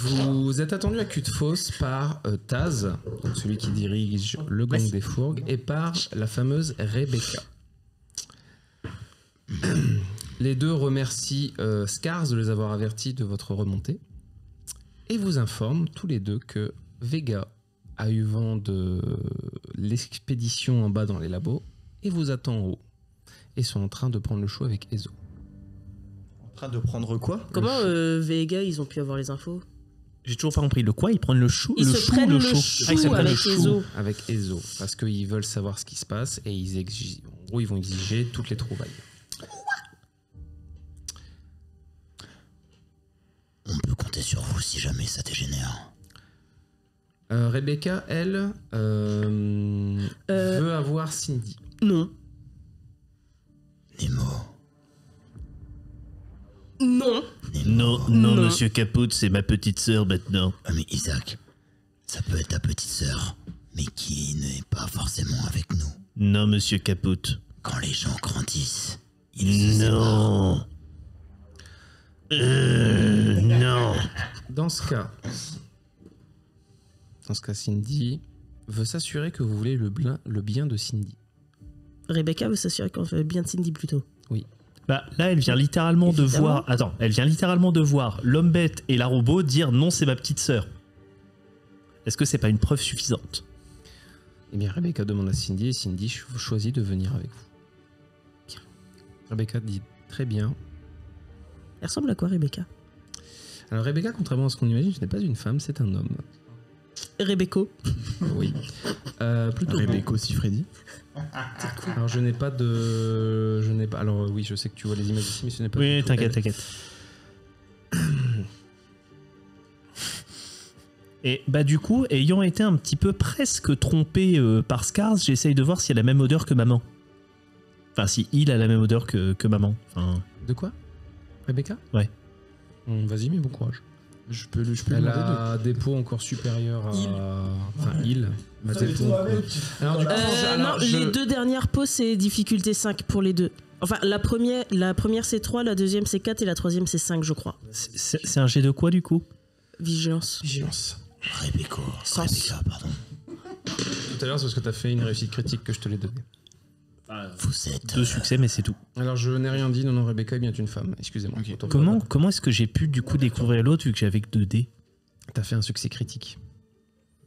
Vous êtes attendu à Cul-de-Fosse par Taz, donc celui qui dirige le gang des fourgues, et par la fameuse Rebecca. Les deux remercient Scars de les avoir avertis de votre remontée et vous informent tous les deux que Vega a eu vent de l'expédition en bas dans les labos et vous attend en haut et sont en train de prendre le show avec Ezo. En train de prendre quoi? Comment Vega, ils ont pu avoir les infos? J'ai toujours pas compris. Le quoi? Ils prennent le chou? Ils le se chou, prennent le le chou. chou Ah, ils se prennent avec le chou. Ezo. Avec Ezo, parce qu'ils veulent savoir ce qui se passe et ils exigent, en gros ils vont exiger toutes les trouvailles. On peut compter sur vous si jamais ça dégénère. Rebecca, elle, veut avoir Cindy. Non. Nemo. Non. Non, non, monsieur Caput, c'est ma petite sœur maintenant. Ah, mais Isaac, ça peut être ta petite sœur, mais qui n'est pas forcément avec nous. Non, monsieur Caput. Quand les gens grandissent, ils se séparent. Non. Non. Dans ce cas, Cindy veut s'assurer que vous voulez le bien de Cindy. Rebecca veut s'assurer qu'on fait bien de Cindy plutôt. Oui. Bah, là, elle vient littéralement de voir... Attends, elle vient littéralement de voir l'homme bête et la robot dire non, c'est ma petite sœur. Est-ce que c'est pas une preuve suffisante? Eh bien, Rebecca demande à Cindy et Cindy choisit de venir avec vous. Rebecca dit très bien. Elle ressemble à quoi, Rebecca? Alors, Rebecca, contrairement à ce qu'on imagine, ce n'est pas une femme, c'est un homme. Rebecco. Oui. Plutôt Rebecco si Freddy. Alors, je n'ai pas de... Alors, oui, je sais que tu vois les images ici, mais ce n'est pas... Oui, t'inquiète, t'inquiète. Et bah du coup, ayant été un petit peu presque trompé par Scars, j'essaye de voir s'il a la même odeur que maman. Enfin, si il a la même odeur que maman. Enfin... De quoi? Rebecca? Ouais. Vas-y, mais bon courage. Je peux Elle a des peaux encore supérieures à... Enfin, il. A des peaux. Alors, du coup, les deux dernières peaux, c'est difficulté 5 pour les deux. Enfin, la première c'est 3, la deuxième c'est 4 et la troisième c'est 5, je crois. C'est un jet de quoi, du coup? Vigilance. Rebecca, pardon. Tout à l'heure, c'est parce que t'as fait une réussite critique que je te l'ai donnée. Vous êtes... 2 succès, mais c'est tout. Alors, je n'ai rien dit, non, Rebecca est bien une femme. Excusez-moi. Okay. Comment est-ce que j'ai pu, du coup, découvrir l'autre vu que j'avais que 2 dés? T'as fait un succès critique.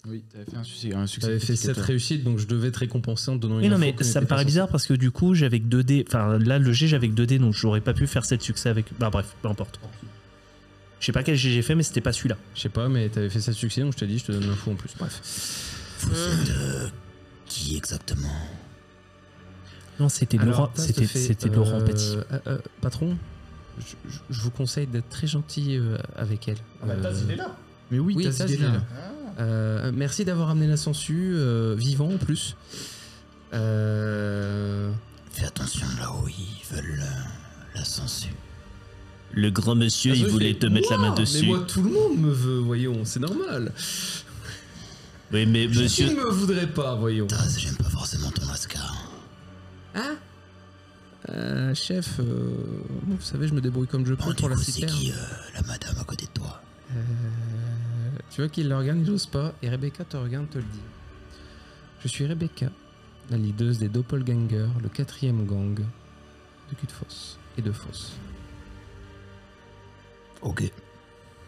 Oui, t'avais fait un succès. T'avais fait 7 réussites, donc je devais te récompenser en te donnant une Oui, non, info mais que ça me n'était paraît pas bizarre parce que du coup, j'avais que 2 dés. Enfin, là, le G, j'avais que 2 dés, donc j'aurais pas pu faire 7 succès avec. Bah, bref, peu importe. Je sais pas quel G j'ai fait, mais c'était pas celui-là. Je sais pas, mais t'avais fait 7 succès, donc je t'ai dit, je te donne l'info en plus. Bref. Vous êtes... qui exactement? Non, c'était Laurent. C'était Laurent Petit. Patron, je vous conseille d'être très gentil avec elle. Taz, il est là. Mais oui, oui, Taz, il est là. Merci d'avoir amené la sangsue, vivant en plus. Fais attention là où ils veulent la sangsue. Le grand monsieur, il voulait te mettre la main dessus. Mais moi, tout le monde me veut, voyons, c'est normal. Oui, mais monsieur... Qui ne me voudrait pas, voyons. Taz, j'aime pas forcément ton mascara. Ah chef, vous savez, je me débrouille comme je peux Bon, pour la c'est citerne. qui la madame à côté de toi? Tu vois qu'il le regarde, il n'ose pas, et Rebecca te regarde, te le dit. Je suis Rebecca, la leaduse des Doppelgangers, le 4e gang de Cul-de-Fosse et de Fosse. Ok.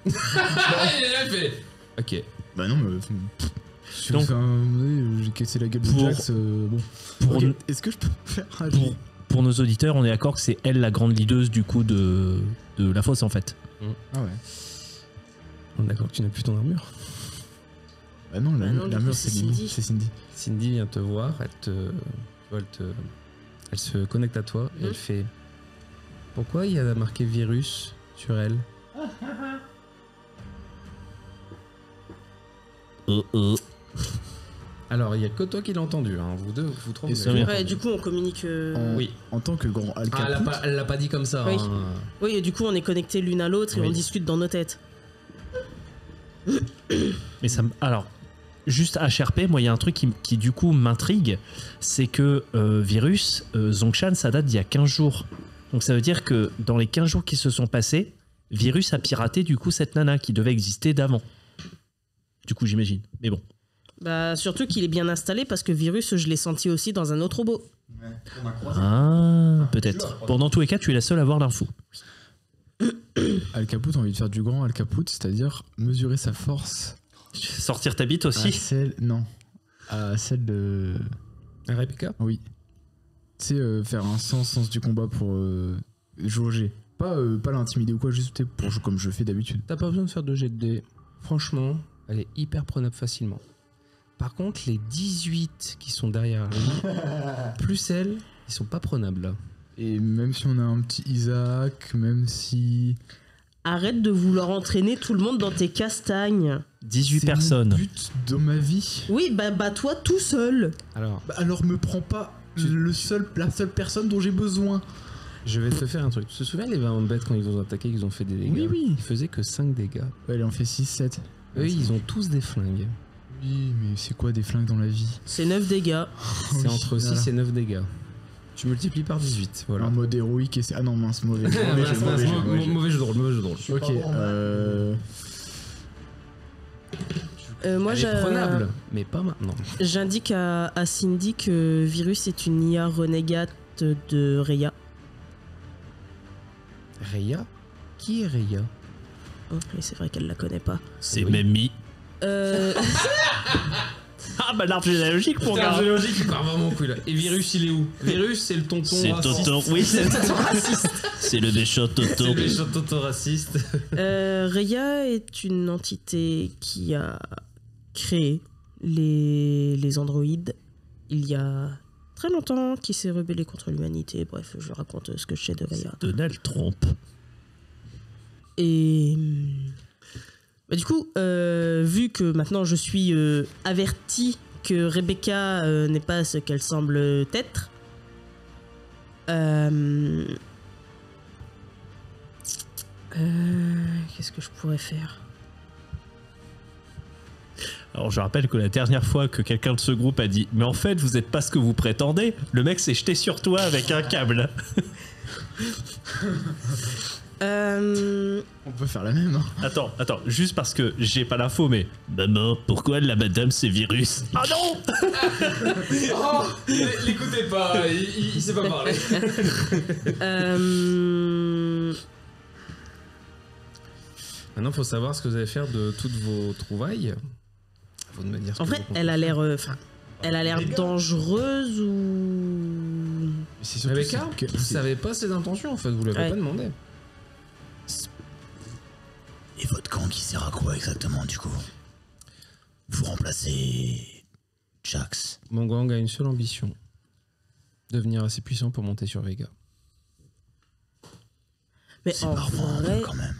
Il a fait. Ok. Bah non, mais... Donc, j'ai cassé la gueule de pour- Jax, bon. pour- Ok, est-ce que je peux faire un jet? Pour nos auditeurs, on est d'accord que c'est elle la grande leaduse du coup de la fosse en fait. Ah ouais. On est d'accord que tu n'as plus ton armure. Bah non, Bah non, du coup, l'armure c'est c'est Cindy. Cindy. C'est Cindy. Cindy vient te voir, elle se connecte à toi et elle fait... Pourquoi il y a marqué virus sur elle? Alors, il n'y a que toi qui l'as entendu, hein. Vous deux, vous trois. Et vous ça, avez Ouais, entendu. du coup, on communique. Oui. En tant que grand Ah, Alcaput, elle l'a pas dit comme ça. Oui. Hein. Oui, et du coup, on est connectés l'une à l'autre et Oui. on discute dans nos têtes. Mais ça alors juste HRP, moi il y a un truc qui du coup m'intrigue, c'est que Virus, Zongshan, ça date d'il y a 15 jours. Donc ça veut dire que dans les 15 jours qui se sont passés, Virus a piraté du coup cette nana qui devait exister d'avant. Du coup, j'imagine. Mais bon. Bah, surtout qu'il est bien installé parce que Virus, je l'ai senti aussi dans un autre robot. Ouais, on a croisé. Ah, peut-être. Bon, dans tous les cas, tu es la seule à avoir l'info. Al Caput a envie de faire du grand Al Caput, c'est-à-dire mesurer sa force Sortir ta bite à aussi. celle... Non. À celle de... Rebecca. Oui. Tu sais, faire un sens du combat pour jauger. Pas l'intimider ou quoi, juste pour jouer comme je fais d'habitude. T'as pas besoin de faire de jet de dés. Franchement, elle est hyper prenable facilement. Par contre, les 18 qui sont derrière lui, plus elle, ils sont pas prenables là. Et même si on a un petit Isaac, même si... Arrête de vouloir entraîner tout le monde dans tes castagnes. 18 c'est personnes. mon but dans ma vie. Oui, bah toi tout seul. Alors, Bah alors me prends pas la seule personne dont j'ai besoin. je vais te faire un truc. Tu te souviens les 20 bêtes quand ils ont attaqué, ils ont fait des dégâts? Oui. Ils faisaient que 5 dégâts. Ouais, il en fait 6, 7. Eux, ils ont tous des flingues. Oui, mais c'est quoi des flingues dans la vie? C'est 9 dégâts. C'est Oui, entre 6 voilà. et 9 dégâts. Tu multiplies par 18, voilà. En mode héroïque et c'est... Ah non, mince, mauvais. Mauvais jeu de rôle, mauvais jeu de rôle. Ok, Moi, Elle est prenable, mais pas maintenant. j'indique à Cindy que Virus est une IA renégate de Rhea. Rhea? Qui est Rhea? Et c'est vrai qu'elle la connaît pas. C'est Oui. même mis. Euh, Ah bah l'arbre généalogique pour gars. géologique, il part vraiment couille là. Et Virus, il est où? Virus, c'est le tonton C'est raciste. Tonton. Oui, c'est C'est le méchant C'est Tonton. le méchant tonton raciste. Rhea est une entité qui a créé les androïdes il y a très longtemps, qui s'est rebellée contre l'humanité. Bref, je raconte ce que je sais de Rhea. Donald Trump. Et bah, du coup, vu que maintenant je suis averti que Rebecca n'est pas ce qu'elle semble être, qu'est-ce que je pourrais faire? Alors je rappelle que la dernière fois que quelqu'un de ce groupe a dit « Mais en fait, vous êtes pas ce que vous prétendez », le mec s'est jeté sur toi avec un câble. on peut faire la même. Hein. Attends, juste parce que j'ai pas l'info, mais... Maman, pourquoi la madame c'est Virus? Ah non. Oh, l'écoutez pas, il sait pas parler. Maintenant, faut savoir ce que vous allez faire de toutes vos trouvailles. Faut de me dire ce En que vrai, vous elle a l'air, elle a l'air dangereuse ou Mais c'est surtout Rebecca, que- vous savez pas ses intentions en fait, vous l'avez Ouais. pas demandé. Et votre camp qui sert à quoi exactement du coup? Vous remplacez Jax. Mon gang a une seule ambition. Devenir assez puissant pour monter sur Vega. mais C'est en barbant vrai, quand même.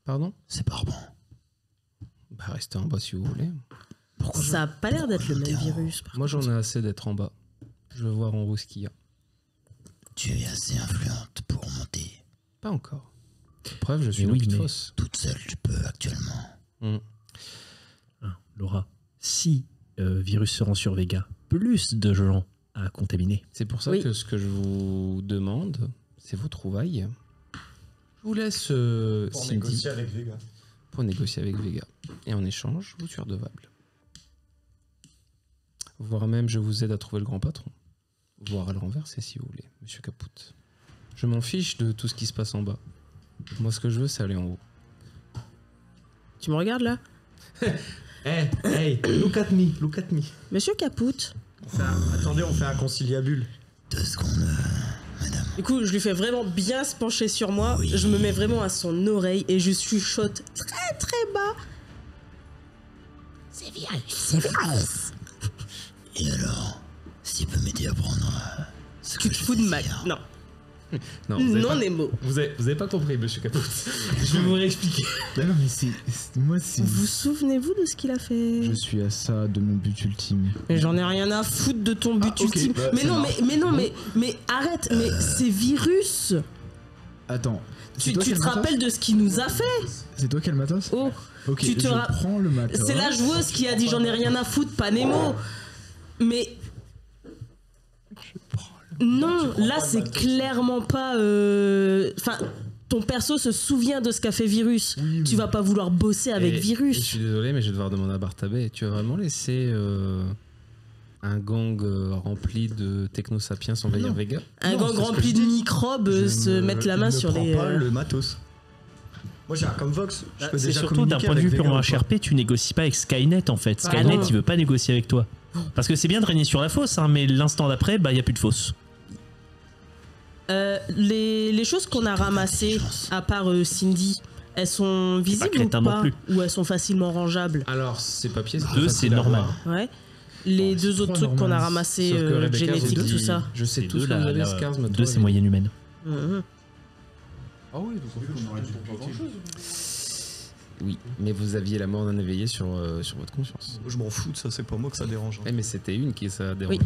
Pardon? C'est barbant. Bah restez en bas si vous voulez. Pourquoi ça a pas l'air d'être le même Pourquoi virus. par Moi j'en contre. ai assez d'être en bas. Je veux voir en haut ce qu'il y a. tu es assez influente pour monter? Pas encore. Preuve, je suis Mais une oui, petite mais- fausse. Toute seule tu peux actuellement. Ah, Laura, si Virus se rend sur Vega, plus de gens à contaminer. C'est pour ça Oui. que ce que je vous demande, c'est vos trouvailles. Je vous laisse Cindy avec Vega. pour négocier avec Vega. Et en échange, vous suis redevable. Voire même, je vous aide à trouver le grand patron. Voire à le renverser si vous voulez, monsieur Caput. Je m'en fiche de tout ce qui se passe en bas. Moi, ce que je veux, c'est aller en haut. Tu me regardes là, Hey, look at me, look at me. Monsieur Caput? Attendez, on fait un conciliabule. 2 secondes, madame. Du coup, je lui fais vraiment bien se pencher sur moi. Oui. Je me mets vraiment à son oreille et je chuchote très très bas. C'est Virus. Et alors, s'il peut m'aider à prendre ce Tu que te je fous de ma... désire. Non, Non, vous avez non pas- Nemo. Vous avez pas compris, monsieur Caput. Je vais vous réexpliquer. Bah non, mais moi, c'est... Vous souvenez-vous de ce qu'il a fait? Je suis à ça de mon but ultime. Mais j'en ai rien à foutre de ton but Ah, ok, ultime. bah, mais, ça non, marche. mais non, mais arrête, mais c'est Virus. Attends. c'est Tu toi qui as te le matos rappelles de ce qu'il nous a fait? C'est toi qui as le matos? Oh, Ok, tu te je ra- prends le matos. c'est la joueuse qui a dit j'en ai rien à foutre, pas Nemo. Mais non, là c'est clairement pas. Enfin, ton perso se souvient de ce qu'a fait Virus. Oui, Tu vas pas vouloir bosser avec Et je Virus. suis désolé, mais je vais devoir demander à Bartabé. Tu vas vraiment laisser un gang rempli de technosapiens envahir Vega? Un Non, gang c'est ce que rempli je de dis. microbes se mettre la main sur Je ne les. prends pas le matos. Moi j'ai un comme Vox. Je peux C'est déjà surtout d'un communiquer point de vue avec purement Vega ou pas. HRP, tu négocies pas avec Skynet en fait. Ah, Skynet, non. il veut pas négocier avec toi. Parce que c'est bien de régner sur la fosse, hein, mais l'instant d'après, bah, il n'y a plus de fosse. Les choses qu'on a ramassées, à part Cindy, elles sont visibles ou crétin non pas? plus. Ou elles sont facilement rangeables? Alors, ces papiers, c'est Deux, très c'est facile à normal. voir. Ouais. Les deux autres trucs qu'on a ramassés, Sauf que Rebecca vous génétiques, dit, tout ça. Je sais Les tout deux, ce que là, vous avez, là, Scars, mais Deux, toi, c'est les- moyenne humaine. Mhm. Ah oui, donc en fait, on aurait dit pas grand-chose. Oui, mais vous aviez la mort d'un éveillé sur votre conscience. Je m'en fous de ça, c'est pas moi que ça dérange. Eh, mais c'était une qui ça dérangé.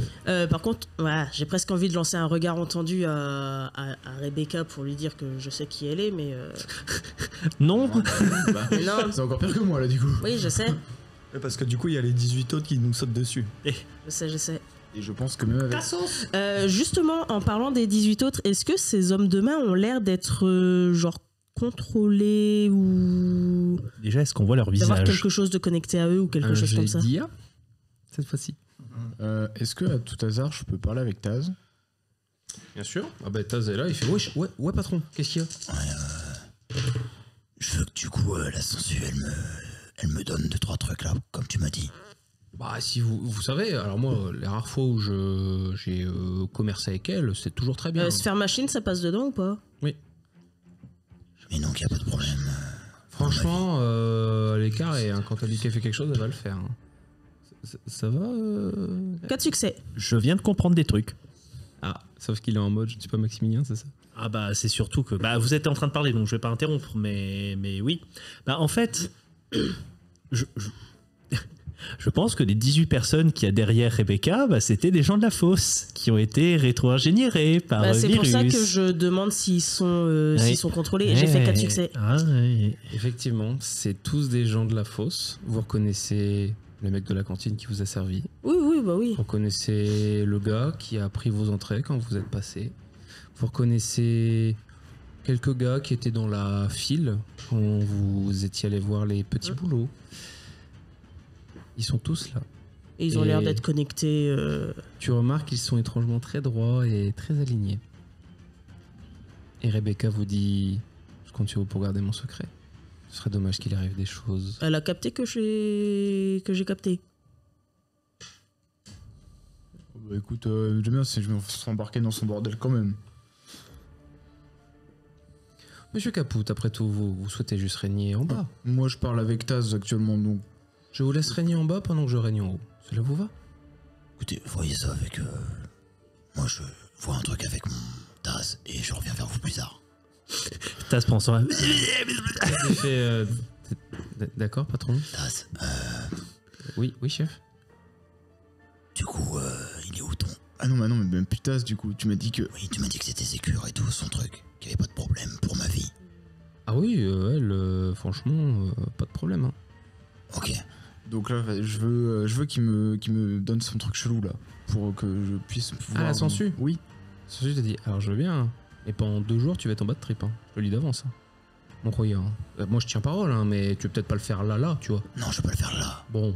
Par contre, ouais, j'ai presque envie de lancer un regard entendu à Rebecca pour lui dire que je sais qui elle est, mais. Non, Mais non, C'est encore pire que moi là du coup. oui, je sais. Parce que du coup il y a les 18 autres qui nous sautent dessus. Je sais. Et je pense que même avec. Justement, en parlant des 18 autres, est-ce que ces hommes de main ont l'air d'être genre contrôlés ou déjà, est-ce qu'on voit leur d'avoir visage? quelque chose de connecté à eux ou quelque Un chose jet comme ça? d'IA, cette fois-ci. Est-ce que à tout hasard je peux parler avec Taz? Bien sûr. Ah bah Taz est là, il fait ouais patron, qu'est-ce qu'il y a? Je veux que du coup, la sensu, elle me donne 2-3 trucs là, comme tu m'as dit. Bah si vous savez, alors moi les rares fois où j'ai commercé avec elle, c'est toujours très bien. Sphère machine, ça passe dedans ou pas? Oui. Mais donc, il n'y a pas de problème. Franchement, l'écart et quand elle dit qu'elle fait quelque chose, elle va le faire. hein. Ça va 4 succès. Je viens de comprendre des trucs. Ah, sauf qu'il est en mode je ne suis pas Maximilien, c'est ça? Ah bah c'est surtout que bah vous êtes en train de parler donc je vais pas interrompre mais oui. Bah en fait je pense que les 18 personnes qu'il y a derrière Rebecca, bah, c'était des gens de la fosse qui ont été rétro-ingénierés par C'est Virus. pour ça que je demande s'ils sont, Ouais. s'ils sont contrôlés. Et j'ai fait 4 Ouais. succès. Ah, ouais. Effectivement, c'est tous des gens de la fosse. Vous reconnaissez le mec de la cantine qui vous a servi. Oui, bah oui. Vous reconnaissez le gars qui a pris vos entrées quand vous êtes passé. Vous reconnaissez quelques gars qui étaient dans la file quand vous étiez allé voir les petits boulots. Ils sont tous là. Et ils ont l'air Et- d'être connectés. Tu remarques qu'ils sont étrangement très droits et très alignés. Et Rebecca vous dit: je compte sur vous pour garder mon secret. Ce serait dommage qu'il arrive des choses. Elle a capté que j'ai capté. Bah écoute, j'aime bien si je me fais embarquer dans son bordel quand même. Monsieur Caput, après tout, vous souhaitez juste régner en bas. Moi je parle avec Taz actuellement donc. Je vous laisse régner en bas pendant que je règne en haut. Cela vous va? Écoutez, voyez ça avec... Moi, je vois un truc avec mon Taz et je reviens vers vous plus tard. Taz prend son... J'ai fait, d'accord, patron? Taz, Oui, chef. du coup, il est où ton... Ah non, mais même plus Taz du coup. Tu m'as dit que. Oui, tu m'as dit que c'était sécure et tout, son truc. Qu'il n'y avait pas de problème pour ma vie. Ah oui, elle, franchement, pas de problème. Hein. Ok. Donc là, je veux qu'il me donne son truc chelou là. Pour que je puisse pouvoir. la sensu? Oui. Ceci, t'as dit, alors je veux bien, hein, mais pendant 2 jours, tu vas être en bas de trip. Hein. Je le dis d'avance. Hein. Mon croyant. Hein. Moi, je tiens parole, hein, mais tu veux peut-être pas le faire là, tu vois. Non, je vais pas le faire là. Bon,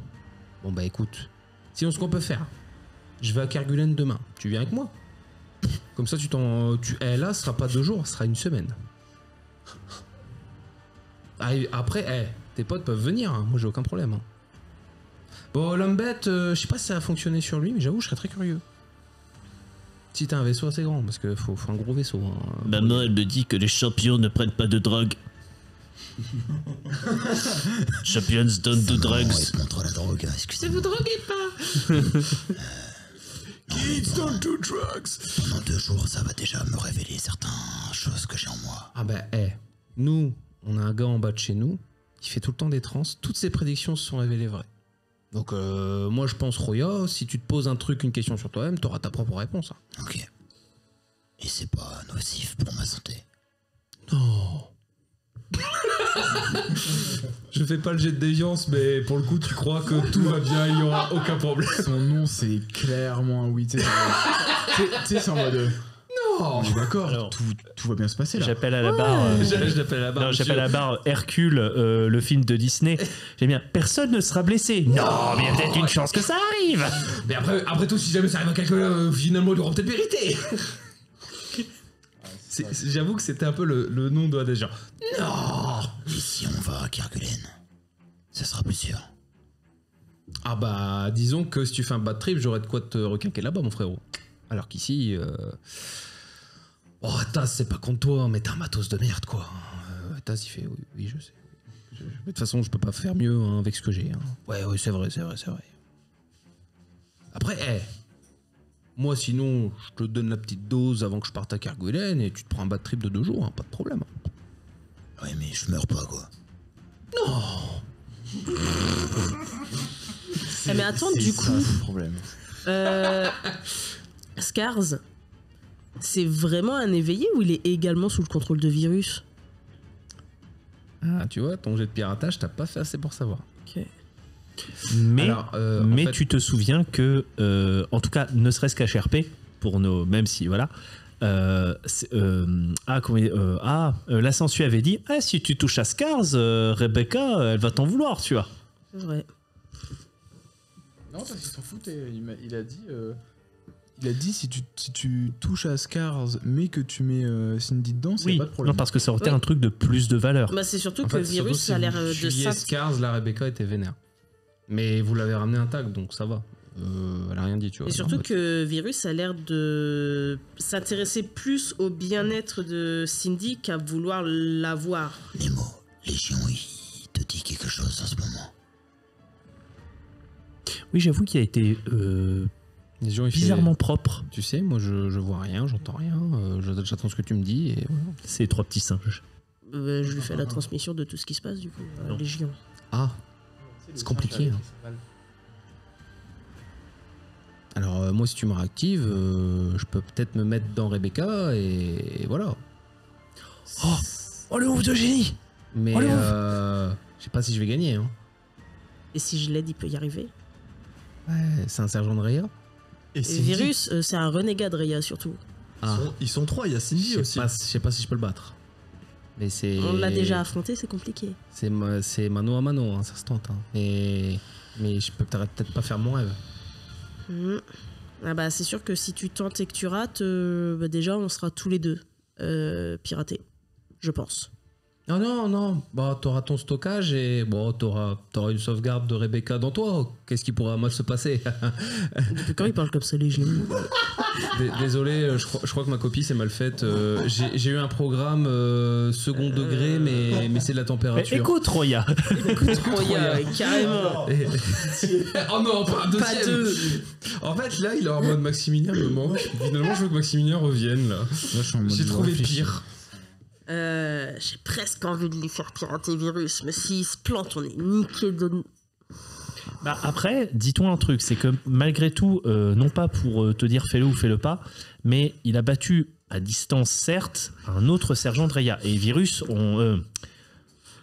bah écoute. Sinon, ce qu'on peut faire, je vais à Kerguelen demain. Tu viens avec moi? Comme ça, là, ce sera pas 2 jours, ce sera 1 semaine. Ah, et après, tes potes peuvent venir, hein. Moi j'ai aucun problème. Hein. Bon, l'homme bête, je sais pas si ça a fonctionné sur lui, mais j'avoue, je serais très curieux. Si t'as un vaisseau assez grand, parce qu'il faut un gros vaisseau. Hein. Maman, elle me dit que les champions ne prennent pas de drogue. Champions don't do Non, drugs. il te montre la drogue, excusez-moi. droguez pas! Kids don't do drugs. Pendant 2 jours, ça va déjà me révéler certaines choses que j'ai en moi. Ah bah, nous, on a un gars en bas de chez nous qui fait tout le temps des trans. Toutes ses prédictions se sont révélées vraies. Donc, moi, je pense, Roya, si tu te poses un truc, une question sur toi-même, t'auras ta propre réponse. Hein. Ok. Et c'est pas nocif pour ma santé. Non. Je fais pas le jet de déviance, mais pour le coup, tu crois que tout va bien, il y aura aucun problème. Son nom c'est clairement un oui. Tu sais, c'est en mode. On est d'accord, Alors, tout va bien se passer là. J'appelle à la barre. J'appelle à la barre. Non, j'appelle à la barre Hercule, le film de Disney. J'aime bien. Personne ne sera blessé. Non, mais il y a peut-être une chance que ça arrive. Mais après tout, si jamais ça arrive à quelqu'un, finalement, il aura peut-être mérité. J'avoue que c'était un peu le nom de des gens. Non. Et si on va à Kerguelen, ça sera plus sûr. Ah bah, disons que si tu fais un bad trip, j'aurais de quoi te requinquer là-bas, mon frérot. Alors qu'ici... Oh, Taz, c'est pas contre toi, mais t'as un matos de merde, quoi. Taz, il fait, oui, je sais. Mais de toute façon, je peux pas faire mieux hein, avec ce que j'ai. Hein. Ouais, c'est vrai. Après, moi, sinon, je te donne la petite dose avant que je parte à Kerguelen et tu te prends un bad trip de 2 jours, hein, pas de problème. Ouais, mais je meurs pas, quoi. Ah, mais attends, du coup, C'est le problème. Scars, c'est vraiment un éveillé ou il est également sous le contrôle de virus? Ah, tu vois, ton jet de piratage, t'as pas fait assez pour savoir. Ok. Mais, Alors, en fait- tu te souviens que, en tout cas, ne serait-ce qu'HRP, pour nos. Même si, voilà. La Sensu avait dit si tu touches à Scars, Rebecca, elle va t'en vouloir, tu vois. C'est vrai. Non, parce qu'il s'en fout. Il a dit si tu touches à Scars mais que tu mets Cindy dedans, c'est Oui, pas de problème. non, parce que ça aurait été Oui. un truc de plus de valeur. Bah, c'est surtout En que fait, virus, surtout, ça a si l'air vous de tuiez ça. Scars, la Rebecca était vénère. Mais vous l'avez ramené intact, donc ça va. Elle a rien dit, tu vois. Et surtout Non, que virus a l'air de s'intéresser plus au bien-être de Cindy qu'à vouloir l'avoir. Nemo, Légion, il te dit quelque chose en ce moment. Oui, j'avoue qu'il a été Les gens, il fait- bizarrement propre, Tu sais, moi je vois rien, j'entends rien, j'attends ce que tu me dis et voilà. ces 3 petits singes. Je lui fais la transmission de tout ce qui se passe, du coup, à Non. Légion. Ah, c'est compliqué. Hein. Alors moi si tu me réactives, je peux peut-être me mettre dans Rebecca et voilà. Oh, le ouf de génie. Mais Oh, le je sais pas si je vais gagner. Hein. Et si je l'aide, il peut y arriver. Ouais, c'est un sergent de Rhea. Et Et Cindy, virus, c'est un renégat de Rhea, surtout. Ah, ils sont 3, il y a Cindy je aussi. sais pas si je peux le battre. Mais c'est. On l'a déjà affronté, c'est compliqué. C'est mano à mano, hein, ça se tente. Hein. Mais je peux peut-être pas faire mon rêve. Ah bah, c'est sûr que si tu tentes et que tu rates, bah déjà, on sera tous les deux piratés. Je pense. Non. Bah, t'auras ton stockage et bon, t'auras une sauvegarde de Rebecca dans toi. Qu'est-ce qui pourra mal se passer? Depuis quand il parle comme ça, Légion? Désolé, je crois que ma copie c'est mal faite. J'ai eu un programme second degré, mais c'est de la température. Écoute, Roya. Écoute, Roya, carrément. Oh non, pas un deuxième. Pas deux. En fait, là, il est en mode Maximilien me manque. Finalement, je veux que Maximilien revienne là. Là, je suis en mode J'ai trouvé réfléchir. pire. J'ai presque envie de lui faire pirater virus, mais s'il se plante, on est niqué de... Bah après, dis-toi un truc, c'est que malgré tout, non pas pour te dire fais-le ou fais-le pas, mais il a battu à distance, certes, un autre sergent de Rhea. Et Virus,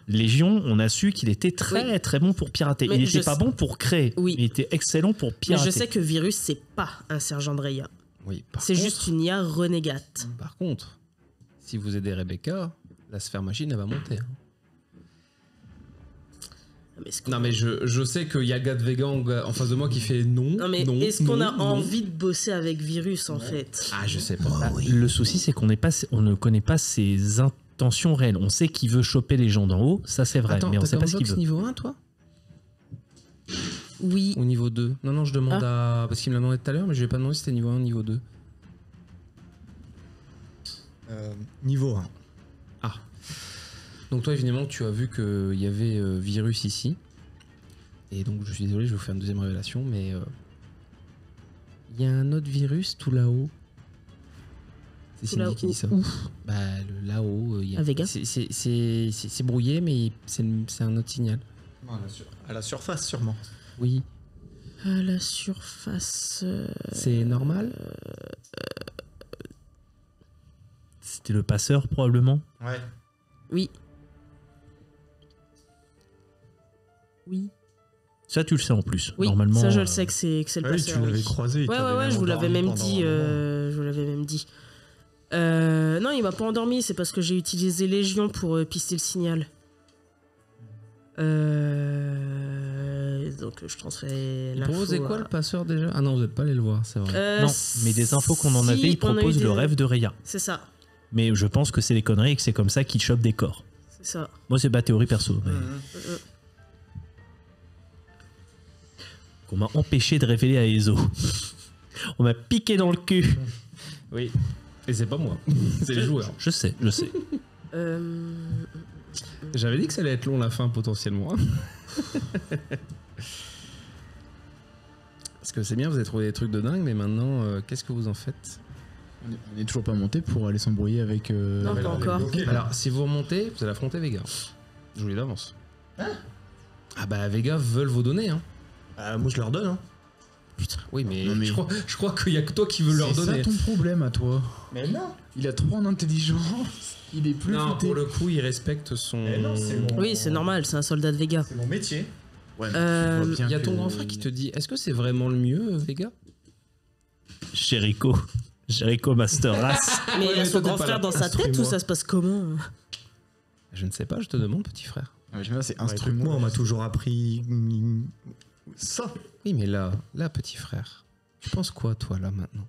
Légion, on a su qu'il était très très bon pour pirater. Mais il je n'était pas sais- bon pour créer, Oui. il était excellent pour Mais pirater. je sais que virus, c'est pas un sergent de Rhea. Oui, C'est juste une IA renégate. Par contre, si vous aidez Rebecca, la sphère machine, elle va monter. Hein. Mais est-ce qu'on- Non, mais je sais qu'il y a Gat Vegan en face de moi qui fait non. Non, mais non, est-ce qu'on a non. envie de bosser avec virus, en fait? Ah, je sais pas. Ah oui. Le souci, c'est qu'on ne connaît pas ses intentions réelles. On sait qu'il veut choper les gens d'en haut, ça c'est vrai, Attends, mais on t'as sait pas ce qu'il Gunvox veut. niveau 1, toi? Oui. Ou niveau 2? Non, je demande à... Parce qu'il me l'a demandé tout à l'heure, mais je lui ai pas demandé si c'était niveau 1 ou niveau 2. Niveau 1. Ah. Donc toi, évidemment, tu as vu qu'il y avait virus ici. Et donc, je suis désolé, je vais vous faire une deuxième révélation, mais... Il y a un autre virus tout là-haut. C'est Tout Cindy là-haut, qui dit ça. où? Bah, là-haut, il y a... À Vega? C'est brouillé, mais c'est un autre signal. À la surface, sûrement. Oui. À la surface... C'est normal? C'était le passeur probablement. Ouais. Oui. Oui. Ça tu le sais en plus. Oui, Normalement, ça je le sais que c'est le Ah oui, passeur. tu l'avais oui. croisé. il Ouais, t'avait ouais, même je vous l'avais endormi même pendant dit. un moment. Je vous l'avais même dit. Non, il m'a pas endormi, c'est parce que j'ai utilisé Légion pour pister le signal. Donc je transfère l'info. Proposez quoi le passeur déjà? Ah non, vous n'êtes pas allé le voir, c'est vrai. Non, mais des infos qu'on en avait, si, il on a eu propose des- le rêve de Rhea. C'est ça, Mais je pense que c'est des conneries et que c'est comme ça qu'il chope des corps. c'est ça. Moi, c'est ma théorie perso. Mais... Qu'on m'a empêché de révéler à Ezo. On m'a piqué dans le cul. Oui. Et c'est pas moi, c'est les joueurs. Je sais, je sais. J'avais dit que ça allait être long la fin potentiellement. Parce que c'est bien, vous avez trouvé des trucs de dingue, mais maintenant, qu'est-ce que vous en faites? On est toujours pas monté pour aller s'embrouiller avec. Non, pas encore. Alors, si vous remontez, vous allez affronter Vega. Je vous dis d'avance. Ah bah, Vega veulent vos données, hein. Moi je leur donne, hein. Putain, oui, mais, Non, mais- je crois qu'il y a que toi qui veux leur C'est ça donner. ton problème à toi. Mais non. Il a trop en intelligence. Il est plus Non, futé. pour le coup, il respecte son. Mais non, c'est mon... Oui, c'est normal, c'est un soldat de Vega. C'est mon métier. Ouais, mais Euh, tu vois bien Il y a ton que- grand frère qui te dit, est-ce que c'est vraiment le mieux, Vega? Jericho. Jericho Master Race. Mais il y a mais son toi, t'es grand pas frère là. dans sa tête ou Instruis-moi. ça se passe comment? Je ne sais pas, je te demande, petit frère. Ouais, j'aime bien, c'est Moi, instrument. on m'a toujours appris ça. Oui, mais là, petit frère, tu penses quoi, toi, là, maintenant?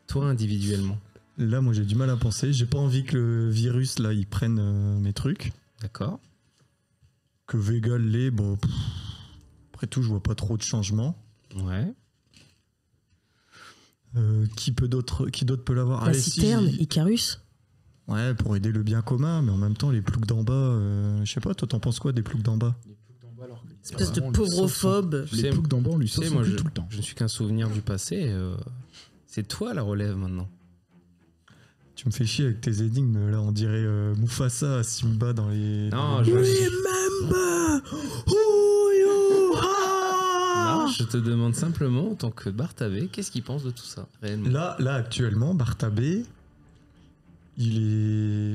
Toi, individuellement. Là, moi j'ai du mal à penser. J'ai pas envie que le virus là il prenne mes trucs. D'accord. Que Vega l'est, bon. Après tout, je vois pas trop de changements. Ouais. Qui d'autre peut l'avoir? La Allez, si, citerne, Icarus. Ouais, pour aider le bien commun, mais en même temps, les ploucs d'en bas, je sais pas, toi t'en penses quoi des ploucs d'en bas? Espèce de Vraiment, le pauvrophobe. Tu Les sais, ploucs d'en bas, on lui Tu sauve sais, son moi, cul je, tout le temps. je ne suis qu'un souvenir du passé. C'est toi la relève maintenant. Tu me fais chier avec tes énigmes, là, on dirait Mufasa, Simba dans les... Non, je, non, je te demande simplement, en tant que Barthabé, qu'est-ce qu'il pense de tout ça, réellement? Là, actuellement, Barthabé, il est...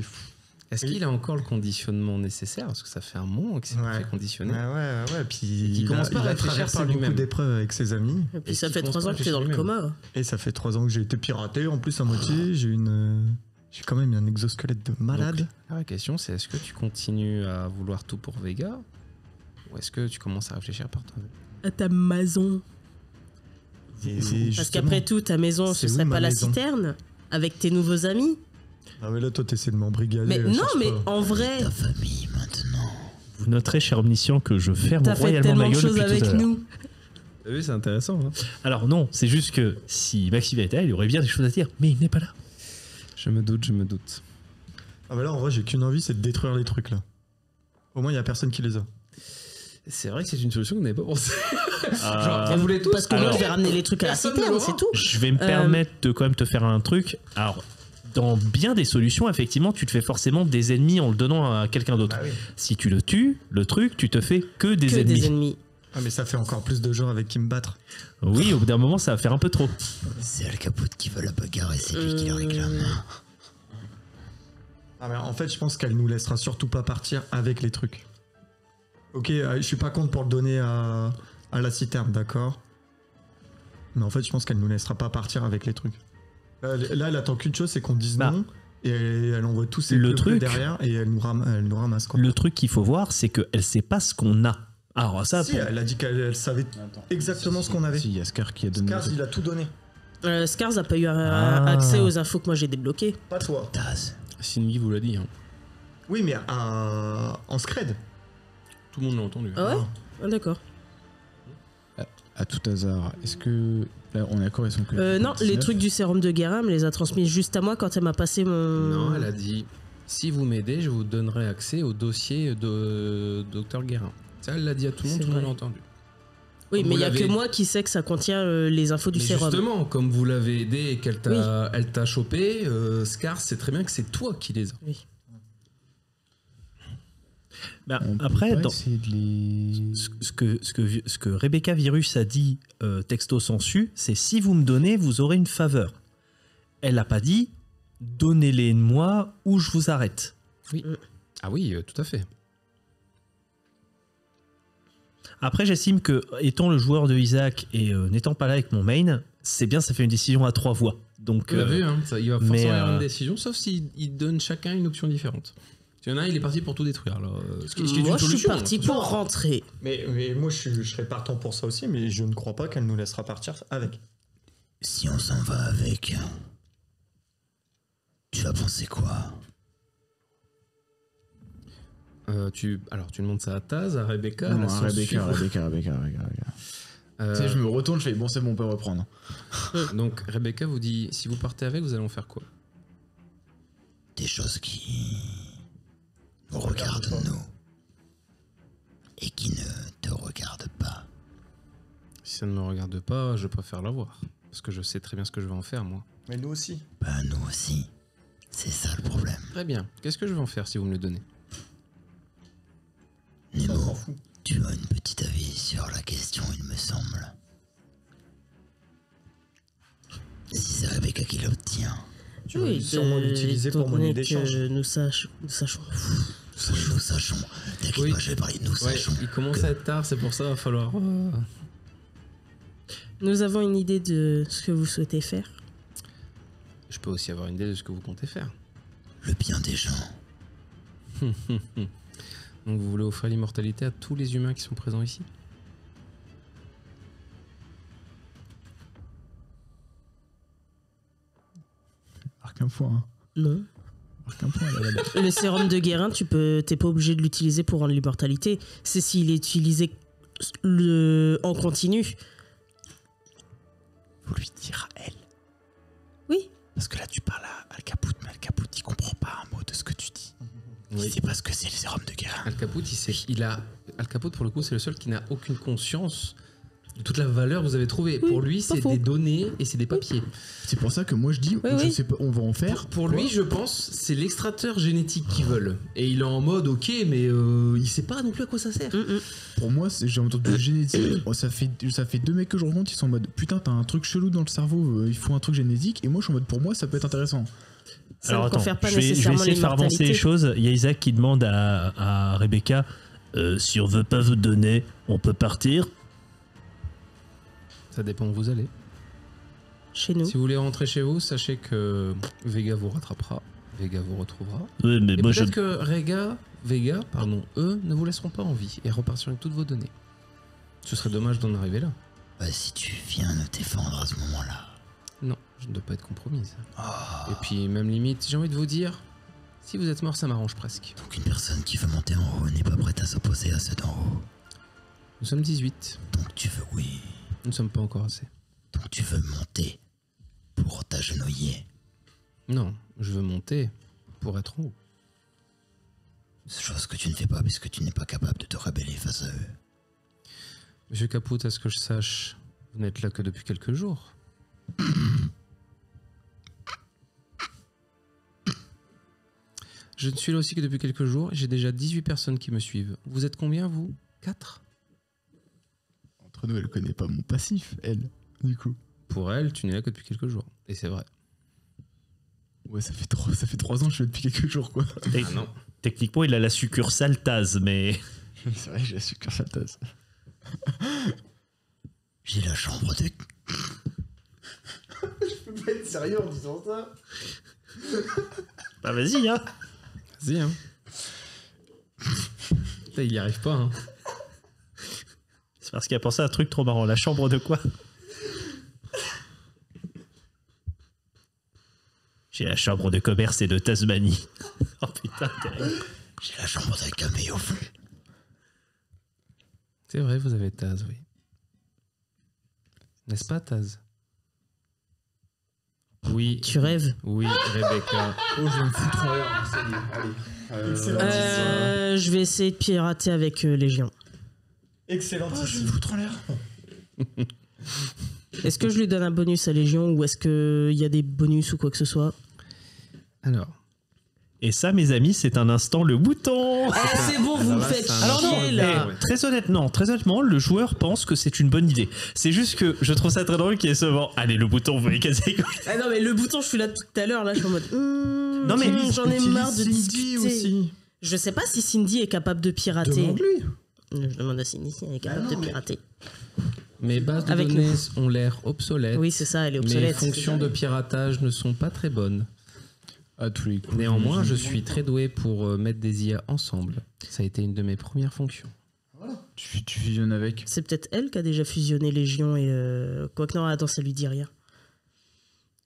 Est-ce qu'il a encore le conditionnement nécessaire? Parce que ça fait un moment qu'il s'est Ouais. fait conditionner. Ouais, puis qui commence pas à il a réfléchir traversé par beaucoup lui-même. d'épreuves avec ses amis, Et puis Et ça qui fait pense 3 pas ans que t'es dans le réfléchir coma. et ça fait 3 ans que j'ai été piraté, en plus à moitié, j'ai quand même un exosquelette de malade. Donc, la question, c'est est-ce que tu continues à vouloir tout pour Vega? Ou est-ce que tu commences à réfléchir par toi-même? À ta maison. Et Parce justement- qu'après tout, ta maison, ce c'est où, serait ma pas la maison citerne? Avec tes nouveaux amis? Ah mais là, toi, t'essaies de m'embrigader. Mais non, cherche mais pas. en vrai, Ta famille maintenant. Vous noterez, cher omniscient, que je ferme t'as fait royalement tellement ma de gueule choses depuis tout avec à l'heure. nous. Oui, c'est intéressant. Hein. Alors non, c'est juste que si Maxime était là, il aurait bien des choses à dire, mais il n'est pas là. Je me doute. Ah bah là, en vrai, j'ai qu'une envie, c'est de détruire les trucs, là. Au moins, il y a personne qui les a. C'est vrai que c'est une solution que vous n'avez pas pensé. Euh, Genre, vous voulez tous? Parce que moi, alors- je vais ramener les trucs à la Personne ne citerne, l'aura. c'est tout. Je vais me permettre de quand même te faire un truc. Alors, dans bien des solutions, effectivement, tu te fais forcément des ennemis en le donnant à quelqu'un d'autre. Ah oui. Si tu le tues, le truc, tu te fais que des Que ennemis. des ennemis. Ah mais ça fait encore plus de gens avec qui me battre. Oui, au bout d'un moment, ça va faire un peu trop. C'est Al Capote qui veut la bagarre et c'est lui qui la réclame. Ah mais en fait, je pense qu'elle nous laissera surtout pas partir avec les trucs. Ok, je suis pas contre pour le donner à la citerne, d'accord. Mais en fait, je pense qu'elle nous laissera pas partir avec les trucs. Là, elle attend qu'une chose, c'est qu'on dise Bah. non. Et elle envoie tous ses Le peuplés truc- derrière et elle nous ramasse quoi. Le truc qu'il faut voir, c'est qu'elle sait pas ce qu'on a. Alors ça, Si, elle a dit qu'elle savait exactement ce qu'on avait. Si, il y a Scar qui a donné. Scars, il a tout donné. Scars a pas eu Ah. accès aux infos que moi j'ai débloquées. Pas toi. Taz. Sylvie vous l'a dit. Hein. Oui, mais en scred. Tout le monde l'a entendu. Ah ouais Ah, d'accord. À tout hasard, est-ce que. Là, on est d'accord, ils sont que. Non, les 19. trucs du sérum de Guérin me les a transmis juste à moi quand elle m'a passé mon. Non, elle a dit si vous m'aidez, je vous donnerai accès au dossier de Dr Guérin. Ça, elle l'a dit à tout le monde, C'est tout le monde vrai. l'a entendu. Oui, Comme mais vous il y a que l'avez- moi qui sais que ça contient les infos du Mais sérum. justement, comme vous l'avez aidé et qu'elle t'a elle t'a chopé, Scar sait très bien que c'est toi qui les as. Oui. bah, On peut après, pas dans, essayer de les. ce que Rebecca Virus a dit texto sensu, c'est si vous me donnez, vous aurez une faveur. Elle n'a pas dit donnez-les moi ou je vous arrête. Ah oui, tout à fait. Après, j'estime que, étant le joueur de Isaac et n'étant pas là avec mon main, c'est bien, ça fait une décision à 3 voix. Donc, On a vu, hein, ça, il va forcément mais, y avoir une décision, sauf s'ils donnent chacun une option différente. Il y en a un, il est parti pour tout détruire. Alors, ce qui est Moi, une je suis solution, parti hein. pour rentrer. Mais moi, je serais partant pour ça aussi, mais je ne crois pas qu'elle nous laissera partir avec. Si on s'en va avec, tu vas penser quoi? Tu demandes ça à Taz, à Rebecca, Non, la à source Rebecca. Tu sais, je me retourne, je fais bon, c'est bon, on peut reprendre. Donc Rebecca vous dit, si vous partez avec, vous allez en faire quoi? Des choses qui nous regardent, nous, et qui ne te regardent pas. Si ça ne me regarde pas, je préfère l'avoir. Parce que je sais très bien ce que je vais en faire, moi. Mais nous aussi. Bah, nous aussi. C'est ça le problème. Très bien. Qu'est-ce que je vais en faire si vous me le donnez? Nemo, tu as une petite avis sur la question, il me semble. Si c'est Rebecca qui l'obtient, Tu vas sûrement l'utiliser pour monnaie d'échange. Nous sachons. nous sachons. T'inquiète Oui. pas, je vais parler. Nous Ouais, sachons. il commence à être tard, c'est pour ça qu'il va falloir... Nous avons une idée de ce que vous souhaitez faire. Je peux aussi avoir une idée de ce que vous comptez faire. Le bien des gens. Donc vous voulez offrir l'immortalité à tous les humains qui sont présents ici? Marque un point. Hein. Non. Marque un point là-bas. Le sérum de Guérin, t'es pas obligé de l'utiliser pour rendre l'immortalité. C'est s'il est utilisé en continu. Faut lui dire à elle. Oui. Parce que là, tu parles à Alcapout, mais Alcapout, il comprend pas un mot de ce que tu dis. Oui. Il sait pas ce que c'est le sérum de Guérin. Alcapout, Alcapout, pour le coup, c'est le seul qui n'a aucune conscience de toute la valeur que vous avez trouvée. Oui, pour lui, pas c'est faux. des données et c'est des papiers. C'est pour ça que moi je dis, Oui, je oui. sais pas, on va en faire. Pour lui, je pense, c'est l'extracteur génétique qu'ils veulent. Et il est en mode, ok, mais il sait pas non plus à quoi ça sert. Pour moi, j'ai entendu génétique. Oh, ça fait 2 mecs que je rencontre, ils sont en mode putain, t'as un truc chelou dans le cerveau, il faut un truc génétique. Et moi, je suis en mode pour moi, ça peut être intéressant. Ça alors ne attends, confère pas je vais nécessairement essayer de faire avancer les l'immortalité. choses. Il y a Isaac qui demande à Rebecca si on veut pas vous donner, on peut partir. Ça dépend où vous allez. Chez nous. Si vous voulez rentrer chez vous, sachez que Vega vous rattrapera. Vega vous retrouvera. Oui, mais Et moi peut-être que Vega, eux, ne vous laisseront pas en vie et repartiront avec toutes vos données. Ce serait dommage d'en arriver là. Bah, si tu viens nous défendre à ce moment-là. Non, je ne dois pas être compromise. Oh, Et puis, même limite, j'ai envie de vous dire, si vous êtes mort, ça m'arrange presque. donc une personne qui veut monter en haut n'est pas prête à s'opposer à ceux d'en haut. Nous sommes 18. Donc tu veux, oui. Nous ne sommes pas encore assez. Donc tu veux monter pour t'agenouiller. Non, je veux monter pour être en haut. Chose que tu ne fais pas puisque tu n'es pas capable de te rebeller face à eux. Monsieur Capout, à ce que je sache, vous n'êtes là que depuis quelques jours. Je ne suis là aussi que depuis quelques jours et j'ai déjà 18 personnes qui me suivent. Vous êtes combien, vous? 4? Entre nous, elle connaît pas mon passif, elle, du coup. Pour elle, tu n'es là que depuis quelques jours. Et c'est vrai. Ouais, ça fait 3 ans que je suis là depuis quelques jours, quoi. Ah non. Techniquement, il a la succursale Taz, mais C'est vrai que j'ai la succursale Taz. J'ai la chambre de... Je peux pas être sérieux en disant ça. bah vas-y, hein. Vas-y, hein. Putain, il y arrive pas, hein. C'est parce qu'il a pensé à un truc trop marrant. La chambre de quoi? J'ai la chambre de commerce et de Tasmanie. Oh putain, terrible. J'ai la chambre de caméo. C'est vrai, vous avez Taz, oui. N'est-ce pas, Taz? Oui. Tu rêves. Oui, Rebecca. Oh, je vais me foutre en l'air. Ça y est, allez. Je vais essayer de pirater avec Légion. Excellent. Oh, je vais me foutre en l'air. Est-ce que je lui donne un bonus à Légion ou est-ce qu'il y a des bonus ou quoi que ce soit? Alors. Et ça, mes amis, c'est un instant le bouton. C'est bon, vous me là, faites c'est un Alors non, chier ouais. là. très honnêtement, le joueur pense que c'est une bonne idée. C'est juste que je trouve ça très drôle qu'il y ait souvent allez, le bouton, vous voulez casser. Ah non, mais le bouton, je suis là depuis tout à l'heure, là, je suis en mode. Non, mais j'en ai marre de Cindy discuter. aussi. Je sais pas si Cindy est capable de pirater. Demande-lui. Je demande à Cindy si elle est capable de pirater. Mes bases de Avec données ont l'air obsolètes. Oui, c'est ça, elle est Mes obsolète. fonctions de piratage ne sont pas très bonnes. À tous les coups. Néanmoins, je suis très doué pour mettre des IA ensemble. Ça a été une de mes premières fonctions. Tu fusionnes avec. C'est peut-être elle qui a déjà fusionné Légion et... Quoique non, attends, ça lui dit rien.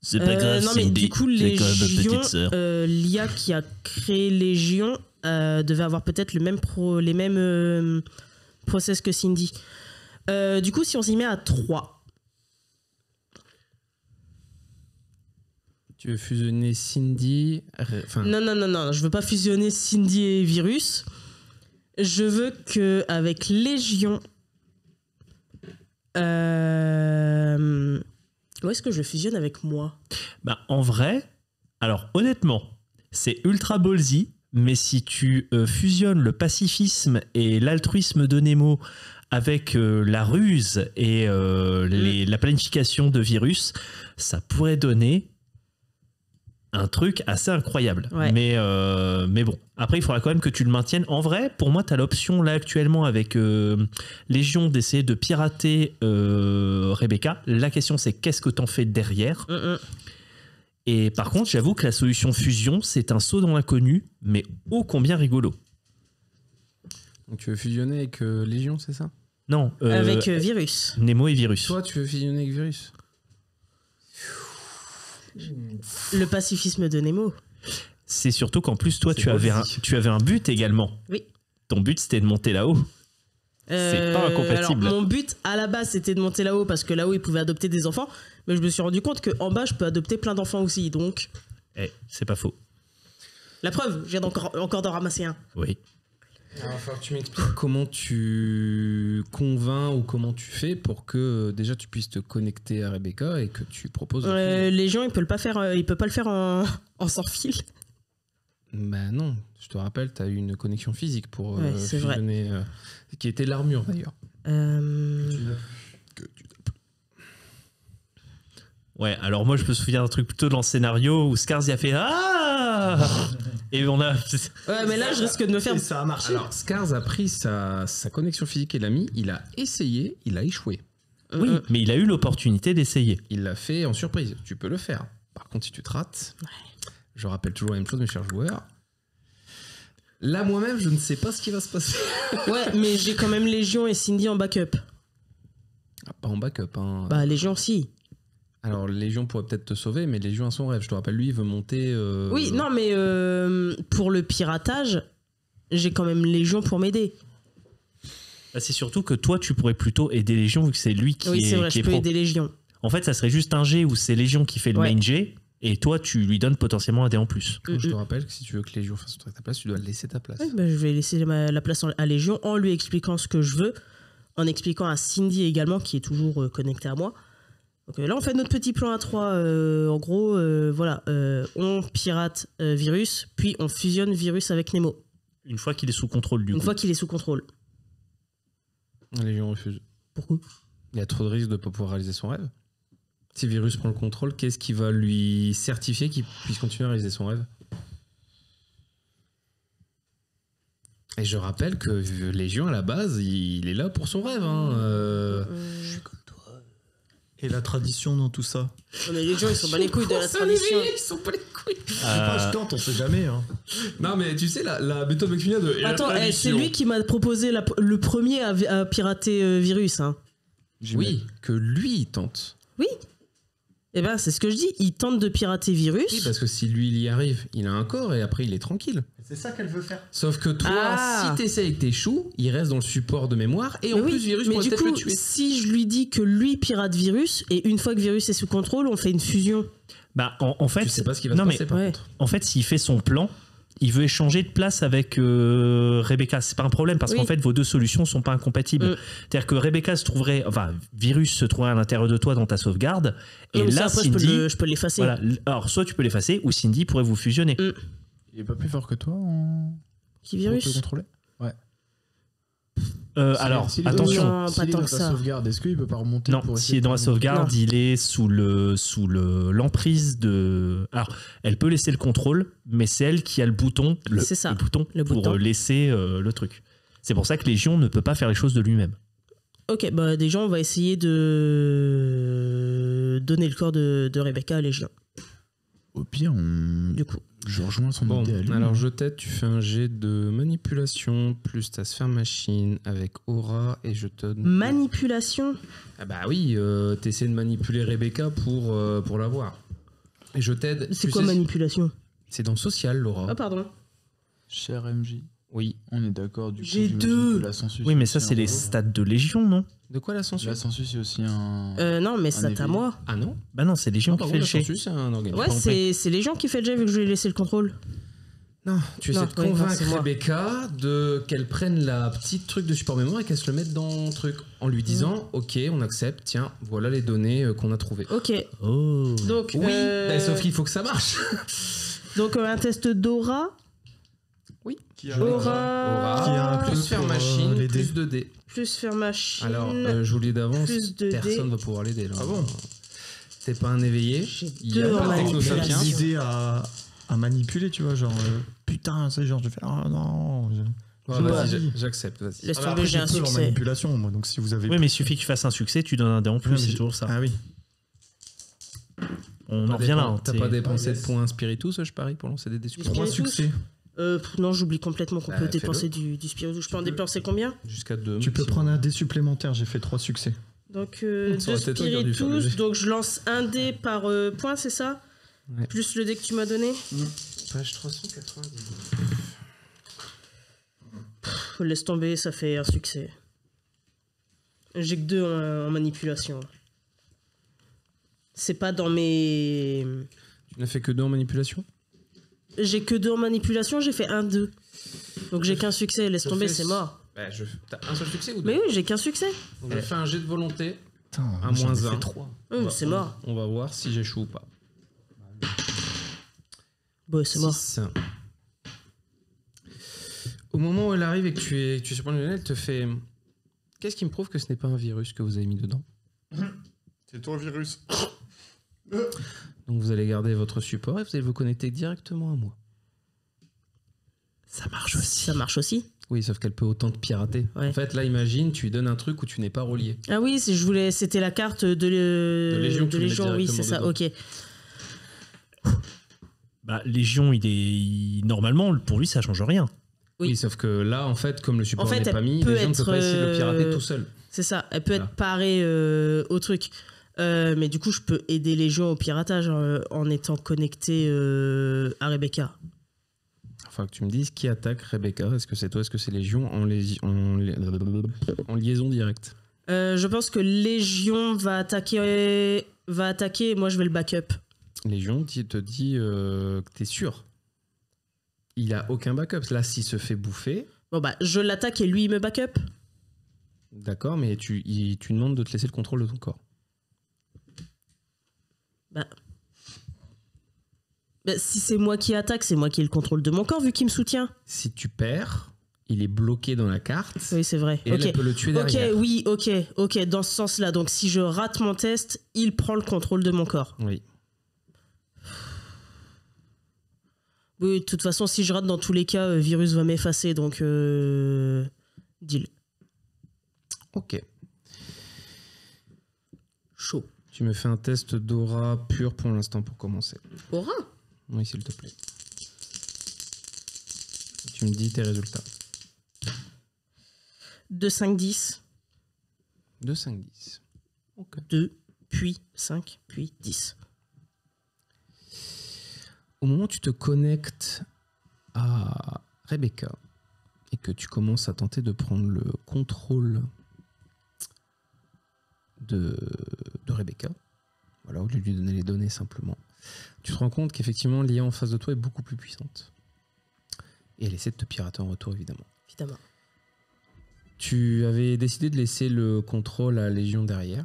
C'est pas grave, non, mais Cindy. du coup, C'est quand même ma Légion, petite sœur. l'IA qui a créé Légion devait avoir peut-être les mêmes process que Cindy. Du coup, si on s'y met à 3. Tu veux fusionner Cindy... Enfin, Non, je veux pas fusionner Cindy et Virus. Je veux que avec Légion... Où est-ce que je fusionne avec moi? Bah, en vrai, alors honnêtement, c'est ultra ballsy, mais si tu fusionnes le pacifisme et l'altruisme de Nemo avec la ruse et la planification de Virus, ça pourrait donner un truc assez incroyable. Ouais. Mais bon, après il faudra quand même que tu le maintiennes. En vrai, pour moi, tu as l'option là actuellement avec Légion d'essayer de pirater Rebecca. La question c'est qu'est-ce que t'en fais derrière? Et par contre, j'avoue que la solution fusion, c'est un saut dans l'inconnu, mais ô combien rigolo. donc tu veux fusionner avec Légion, c'est ça? Non, Avec Virus. Nemo et Virus. Toi, tu veux fusionner avec Virus? Le pacifisme de Nemo. C'est surtout qu'en plus, toi, C'est tu avais ballsy. un but également. Oui. Ton but, c'était de monter là-haut. C'est pas incompatible. Alors, mon but à la base c'était de monter là-haut parce que là-haut ils pouvaient adopter des enfants, mais je me suis rendu compte qu'en bas je peux adopter plein d'enfants aussi, donc Eh, c'est pas faux. la preuve, je viens encore d'en ramasser un. Oui. Alors, il va falloir que tu m'expliques comment tu convaincs ou comment tu fais pour que déjà tu puisses te connecter à Rebecca et que tu proposes. Les gens ils peuvent pas le faire en sans fil. Bah non, je te rappelle, tu as eu une connexion physique pour Ouais, c'est vrai. fusionner, qui était l'armure d'ailleurs. Ouais, alors moi, je me souviens d'un truc plutôt dans le scénario où Scars y a fait Ah et on a. Ouais, mais là je risque de me faire. Et ça a marché. Alors, Scars a pris sa connexion physique et l'a mis, il a essayé, il a échoué. Oui, mais il a eu l'opportunité d'essayer. Il l'a fait en surprise, tu peux le faire. Par contre, si tu te rates, je rappelle toujours la même chose, mes chers joueurs. Là, moi-même, je ne sais pas ce qui va se passer. Ouais, mais j'ai quand même Légion et Cindy en backup. Ah, pas en backup, hein. Bah Légion si. Alors, Légion pourrait peut-être te sauver, mais Légion a son rêve. Je te rappelle, lui, il veut monter. Oui, non, mais pour le piratage, j'ai quand même Légion pour m'aider. Bah, c'est surtout que toi, tu pourrais plutôt aider Légion vu que c'est lui qui Oui, c'est est, vrai, qui je est peux pro. aider Légion. En fait, ça serait juste un G où c'est Légion qui fait le Ouais. main G et toi, tu lui donnes potentiellement un dé en plus. Je te rappelle que si tu veux que Légion fasse ta place, tu dois laisser ta place. Ouais, bah, je vais laisser la place à Légion en lui expliquant ce que je veux, en expliquant à Cindy également, qui est toujours connectée à moi. Donc là, on fait notre petit plan à 3. En gros, voilà, on pirate Virus, puis on fusionne Virus avec Nemo. Une fois qu'il est sous contrôle, du Une coup. fois qu'il est sous contrôle. Légion refuse. Pourquoi? Il y a trop de risques de ne pas pouvoir réaliser son rêve. Si Virus prend le contrôle, qu'est-ce qui va lui certifier qu'il puisse continuer à réaliser son rêve? Et je rappelle que Légion, à la base, il est là pour son rêve. Hein. Et la tradition dans tout ça. Non, mais Légion, ils sont pas les couilles de la tradition. Ils sont pas les couilles. Je tente, on sait jamais. Hein. Non, mais tu sais, la méthode McFinia de. Attends, c'est lui qui m'a proposé le premier à pirater Virus. Hein. Oui, que lui, il tente. Oui. Eh ben, c'est ce que je dis. Il tente de pirater Virus. Oui, parce que si lui, il y arrive, il a un corps et après, il est tranquille. C'est ça qu'elle veut faire. Sauf que toi, Ah. si t'essaies avec tes choux, il reste dans le support de mémoire et en Mais oui, plus, Virus mais pourrait du peut-être coup, le tuer. si je lui dis que lui pirate Virus, et une fois que Virus est sous contrôle, on fait une fusion. Bah, en fait, Tu sais pas ce qui va non, se mais passer, par ouais. contre. en fait, s'il fait son plan, il veut échanger de place avec Rebecca. C'est pas un problème parce Oui. qu'en fait, vos deux solutions sont pas incompatibles. C'est-à-dire que Rebecca se trouverait, enfin, Virus se trouverait à l'intérieur de toi dans ta sauvegarde. Et Non, mais là, ça, après, Cindy, je peux l'effacer. voilà. Alors, soit tu peux l'effacer ou Cindy pourrait vous fusionner. Il est pas plus fort que toi en... Qui pour te Virus? contrôler? Alors, S'il est attention. Non, S'il pas est tant dans que ta ça. sauvegarde, est-ce qu'il peut pas remonter Non, pour s'il essayer est dans la de- sauvegarde, Non. il est sous l'emprise de. Alors, elle peut laisser le contrôle, mais c'est elle qui a le bouton, C'est ça, le bouton le pour bouton. laisser le truc. C'est pour ça que Légion ne peut pas faire les choses de lui-même. Ok, bah déjà, on va essayer de donner le corps de Rebecca à Légion. Au pire, Du coup. je rejoins son Bon, idée à lui. alors je t'aide, tu fais un jet de manipulation plus ta sphère machine avec aura et je te donne... Manipulation. Ah bah oui, t'essaies de manipuler Rebecca pour l'avoir. Et je t'aide. C'est tu quoi sais, manipulation? C'est dans social, Laura. Ah, pardon. Cher MJ, Oui. on est d'accord du coup. J'ai j'imagine deux. que la Sensu, Oui, mais ça, aussi c'est un les robot. stats de Légion, non? De quoi la Sensu? La Sensu, c'est aussi un. Non, mais c'est à éveil. moi. Ah non. Bah non, c'est Légion Non, qui par fait contre, le la jet. Sensu, c'est un organisme. Ouais, c'est les gens qui fait le jet vu que je lui ai laissé le contrôle. Non, tu essaies Non, de ouais, non, convaincre c'est moi. Rebecca qu'elle prenne la petite truc de support mémoire et qu'elle se le mette dans le truc en lui disant ok, on accepte, tiens, voilà les données qu'on a trouvées. Ok. Oh. Donc, Oui, bah, sauf qu'il faut que ça marche. donc un test d'aura. Qui a Aura. Qui a un plus peu faire pour, machine, les dés. plus 2 dés. Plus faire machine. Alors, je vous l'ai d'avance, plus 2 personne dés. va pouvoir l'aider là. Ah bon? T'es pas un éveillé. J'ai Il y a deux pas en de manipulation. technosapiens. L'idée à manipuler, tu vois, genre putain, c'est genre je fais ah non. Ouais, vas-y, Vas-y. j'accepte, vas-y. Laisse Ah, tomber, après, j'ai un peu en succès. manipulation, moi, donc si vous avez. Oui, mais il suffit que tu fasses un succès, tu donnes un dé en plus, Ouais, mais c'est j'ai- toujours ça. Ah oui. On en revient là. hein, T'as t'es- pas dépensé de points spiritus, je parie, pour lancer des dés supplémentaires. 3 Spiritus. succès. Non, j'oublie complètement qu'on Bah, peut fais-le. dépenser du spiritus. Je peux en dépenser combien? Jusqu'à 2. Tu peux prendre un dé supplémentaire, j'ai fait 3 succès. Donc, Ça deux aurait été toi qui aurais dû faire le spiritus. jet. Donc, je lance un dé par point, c'est ça? Ouais. Plus le dé que tu m'as donné? Page 390. Laisse tomber, ça fait un succès. J'ai que 2 en manipulation. C'est pas dans mes... Tu n'as fait que 2 en manipulation? J'ai que 2 en manipulation, j'ai fait 1-2. Donc j'ai qu'un succès, laisse Je tomber, fais- c'est mort. Bah, t'as un seul succès ou deux? Mais oui, j'ai qu'un succès. Donc, je fais un jet de volonté. Putain, Un j'en ai moins fait 1. 3. C'est mort. On va voir si j'échoue ou pas. Bon, c'est mort. 6. Au moment où elle arrive et que tu es sur le point de elle te fait... Qu'est-ce qui me prouve que ce n'est pas un virus que vous avez mis dedans? C'est toi, virus. Donc vous allez garder votre support et vous allez vous connecter directement à moi. Ça marche aussi. Ça marche aussi. Oui, sauf qu'elle peut autant te pirater. Ouais. En fait, là, imagine, tu lui donnes un truc où tu n'es pas relié. Ah oui, c'était la carte de Légion, tu le mets oui, c'est ça, directement ok. Bah, Légion, normalement, pour lui, ça change rien. Oui. Oui, sauf que là, en fait, comme le support En fait, n'est elle pas mis, peut les gens ne être, peuvent pas essayer de le pirater tout seul. C'est ça, elle peut Voilà. être parée au truc. Mais du coup, je peux aider les gens au piratage en étant connecté à Rebecca. Enfin, que tu me dises qui attaque Rebecca. Est-ce que c'est toi, est-ce que c'est Légion en liaison directe? Je pense que Légion va attaquer et moi je vais le backup. Légion te dit que t'es sûr. Il a aucun backup. Là, s'il se fait bouffer, Bon bah, je l'attaque et lui il me backup. d'accord, mais tu demandes de te laisser le contrôle de ton corps. Bah, si c'est moi qui attaque, c'est moi qui ai le contrôle de mon corps vu qu'il me soutient. Si tu perds, il est bloqué dans la carte. Oui, c'est vrai. Et elle peut le tuer derrière. Ok, oui, ok, dans ce sens-là. Donc si je rate mon test, il prend le contrôle de mon corps. Oui. Oui, de toute façon, si je rate dans tous les cas, Virus va m'effacer, donc deal. Ok. Chaud. Tu me fais un test d'aura pur pour l'instant pour commencer. Aura. Oui, s'il te plaît. Tu me dis tes résultats. 2, 5, 10. 2, 5, 10. Ok. 2, puis 5, puis 10. Au moment où tu te connectes à Rebecca et que tu commences à tenter de prendre le contrôle de Rebecca, voilà, au lieu de lui donner les données simplement, tu te rends compte qu'effectivement l'IA en face de toi est beaucoup plus puissante. Et elle essaie de te pirater en retour, évidemment. Évidemment. Tu avais décidé de laisser le contrôle à Légion derrière.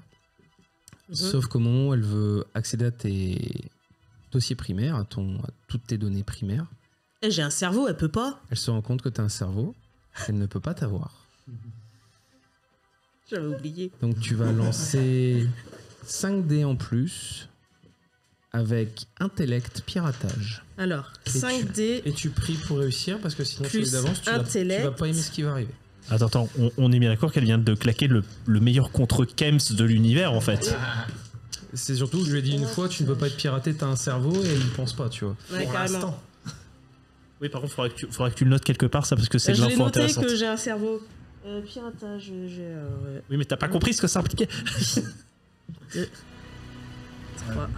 Sauf qu'au moment où elle veut accéder à tes dossiers primaires, à toutes tes données primaires, Eh, j'ai un cerveau, elle peut pas. elle se rend compte que tu as un cerveau, elle ne peut pas t'avoir. J'avais oublié. Donc tu vas lancer 5 dés en plus avec intellect piratage. Alors, Et 5 dés Et tu pries pour réussir parce que sinon Plus celui d'avance, tu vas intellect. pas aimer ce qui va arriver. Attends, on est bien d'accord qu'elle vient de claquer le meilleur contre-Kems de l'univers en fait. C'est surtout que je lui ai dit une fois, tu ne peux pas être piraté, t'as un cerveau et il ne pense pas, tu vois. Ouais, carrément. Oui, par contre, faudra que tu le notes quelque part, ça, parce que c'est de Je l'ai l'info noté intéressante. que j'ai un cerveau. Piratage, j'ai... ouais. Oui, mais t'as pas compris ce que ça impliquait. 3.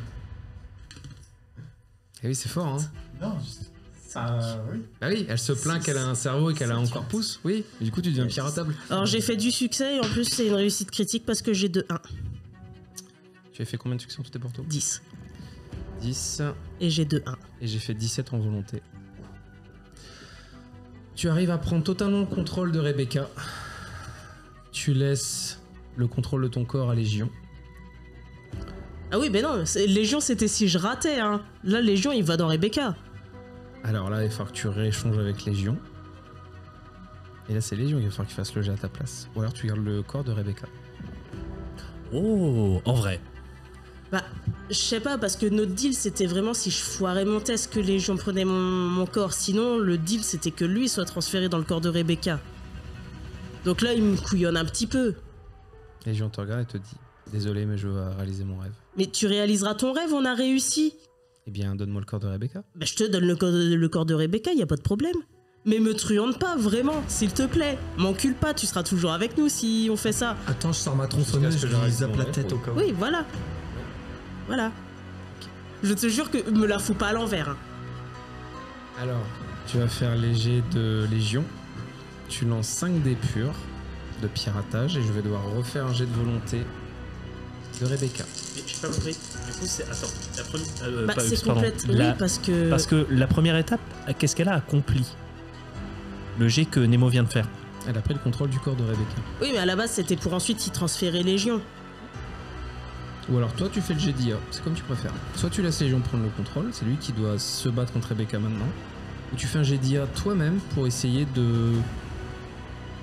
Et oui, c'est fort, hein. Non, juste. Oui. Bah oui, elle se plaint qu'elle a un cerveau et qu'elle a encore pouce. Oui, et du coup, tu deviens piratable. Alors j'ai fait du succès et en plus c'est une réussite critique parce que j'ai 2-1. Tu as fait combien de succès en tout et pour tout 10. 10. Et j'ai 2-1. Et j'ai fait 17 en volonté. Tu arrives à prendre totalement le contrôle de Rebecca. Tu laisses le contrôle de ton corps à Légion. Ah oui, mais non, Légion c'était si je ratais. Hein. Là, Légion il va dans Rebecca. Alors là, il va falloir que tu rééchanges avec Légion. Et là, c'est Légion qui va falloir qu'il fasse le jet à ta place. Ou alors tu gardes le corps de Rebecca. Oh, en vrai. Bah, je sais pas, parce que notre deal c'était vraiment si je foirais mon test que Légion prenait mon corps. Sinon, le deal c'était que lui soit transféré dans le corps de Rebecca. Donc là, il me couillonne un petit peu. Légion te regarde et te dit désolé, mais je veux réaliser mon rêve. Mais tu réaliseras ton rêve, on a réussi. Eh bien, donne-moi le corps de Rebecca. Bah, je te donne le corps de Rebecca, y a pas de problème. Mais me truande pas, vraiment, s'il te plaît. M'encule pas, tu seras toujours avec nous si on fait ça. Attends, je sors ma tronçonneuse, Jusqu'à ce que je lui j'arrive zappe mon la rêve, tête au oui. cas où. Oui, voilà. Voilà. Je te jure que me la fous pas à l'envers. Hein. Alors, tu vas faire léger de Légion. Tu lances 5 dés purs de piratage et je vais devoir refaire un jet de volonté de Rebecca. J'ai pas compris. Du coup, c'est. Attends, la première. Bah, c'est pardon. complète. La- Oui, parce que. Parce que la première étape, qu'est-ce qu'elle a accompli? Le jet que Nemo vient de faire. Elle a pris le contrôle du corps de Rebecca. Oui, mais à la base, c'était pour ensuite y transférer Légion. Ou alors toi tu fais le jet d'IA, c'est comme tu préfères. Soit tu laisses Légion prendre le contrôle, c'est lui qui doit se battre contre Rebecca maintenant. Ou tu fais un jet d'IA toi-même pour essayer de...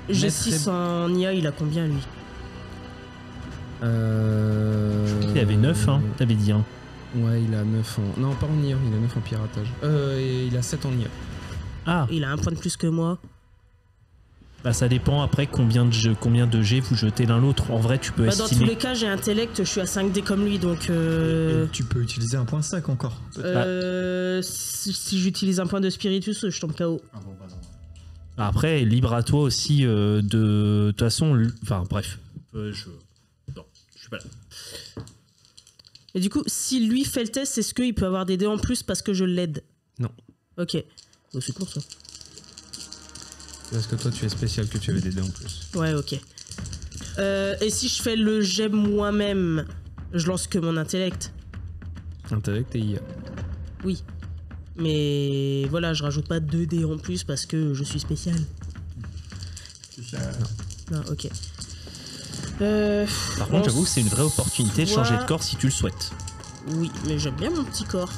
J'ai Mettre 6 en IA, il a combien lui? Il avait 9, hein, t'avais dit. Hein. Ouais, il a 9 en... Non, pas en IA, il a 9 en piratage. Et il a 7 en IA. Ah, Il a un point de plus que moi. bah ça dépend après combien de jets vous jetez l'un l'autre. En vrai, tu peux Bah, dans tous estimer. les cas, j'ai intellect, je suis à 5D comme lui, donc... Et tu peux utiliser un point 5 encore. si j'utilise un point de spiritus, je tombe KO. Après, libre à toi aussi de toute façon. Enfin, bref. Non, je suis pas là. Et du coup, si lui fait le test, est-ce qu'il peut avoir des dés en plus parce que je l'aide? Non. Ok. Oh, c'est con ça. C'est parce que toi tu es spécial que tu avais des dés en plus. Ouais, ok. Et si je fais le jet moi-même, je lance que mon intellect? Intellect et IA. Oui. Mais voilà, je rajoute pas 2 dés en plus parce que je suis spécial. Non, ok. Par contre, j'avoue que c'est une vraie opportunité de changer de corps si tu le souhaites. Oui, mais j'aime bien mon petit corps.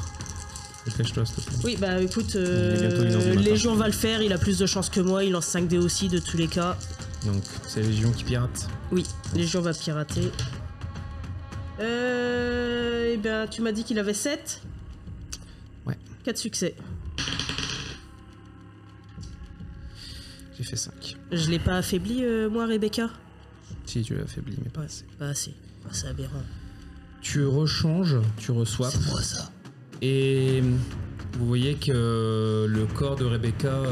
Dépêche-toi s'il te plaît. Oui, bah écoute, est bientôt 1h du matin. Légion va le faire, il a plus de chances que moi, il lance 5 dés aussi de tous les cas. Donc c'est Légion qui pirate. Oui, Légion va pirater. Eh ben, tu m'as dit qu'il avait 7 ? Ouais. 4 succès. J'ai fait 5. Je l'ai pas affaibli, moi, Rebecca ? Si tu l'as affaibli, mais pas Ouais, assez. pas assez. C'est aberrant. Tu rechanges, tu reçois. C'est moi ça. Et vous voyez que le corps de Rebecca,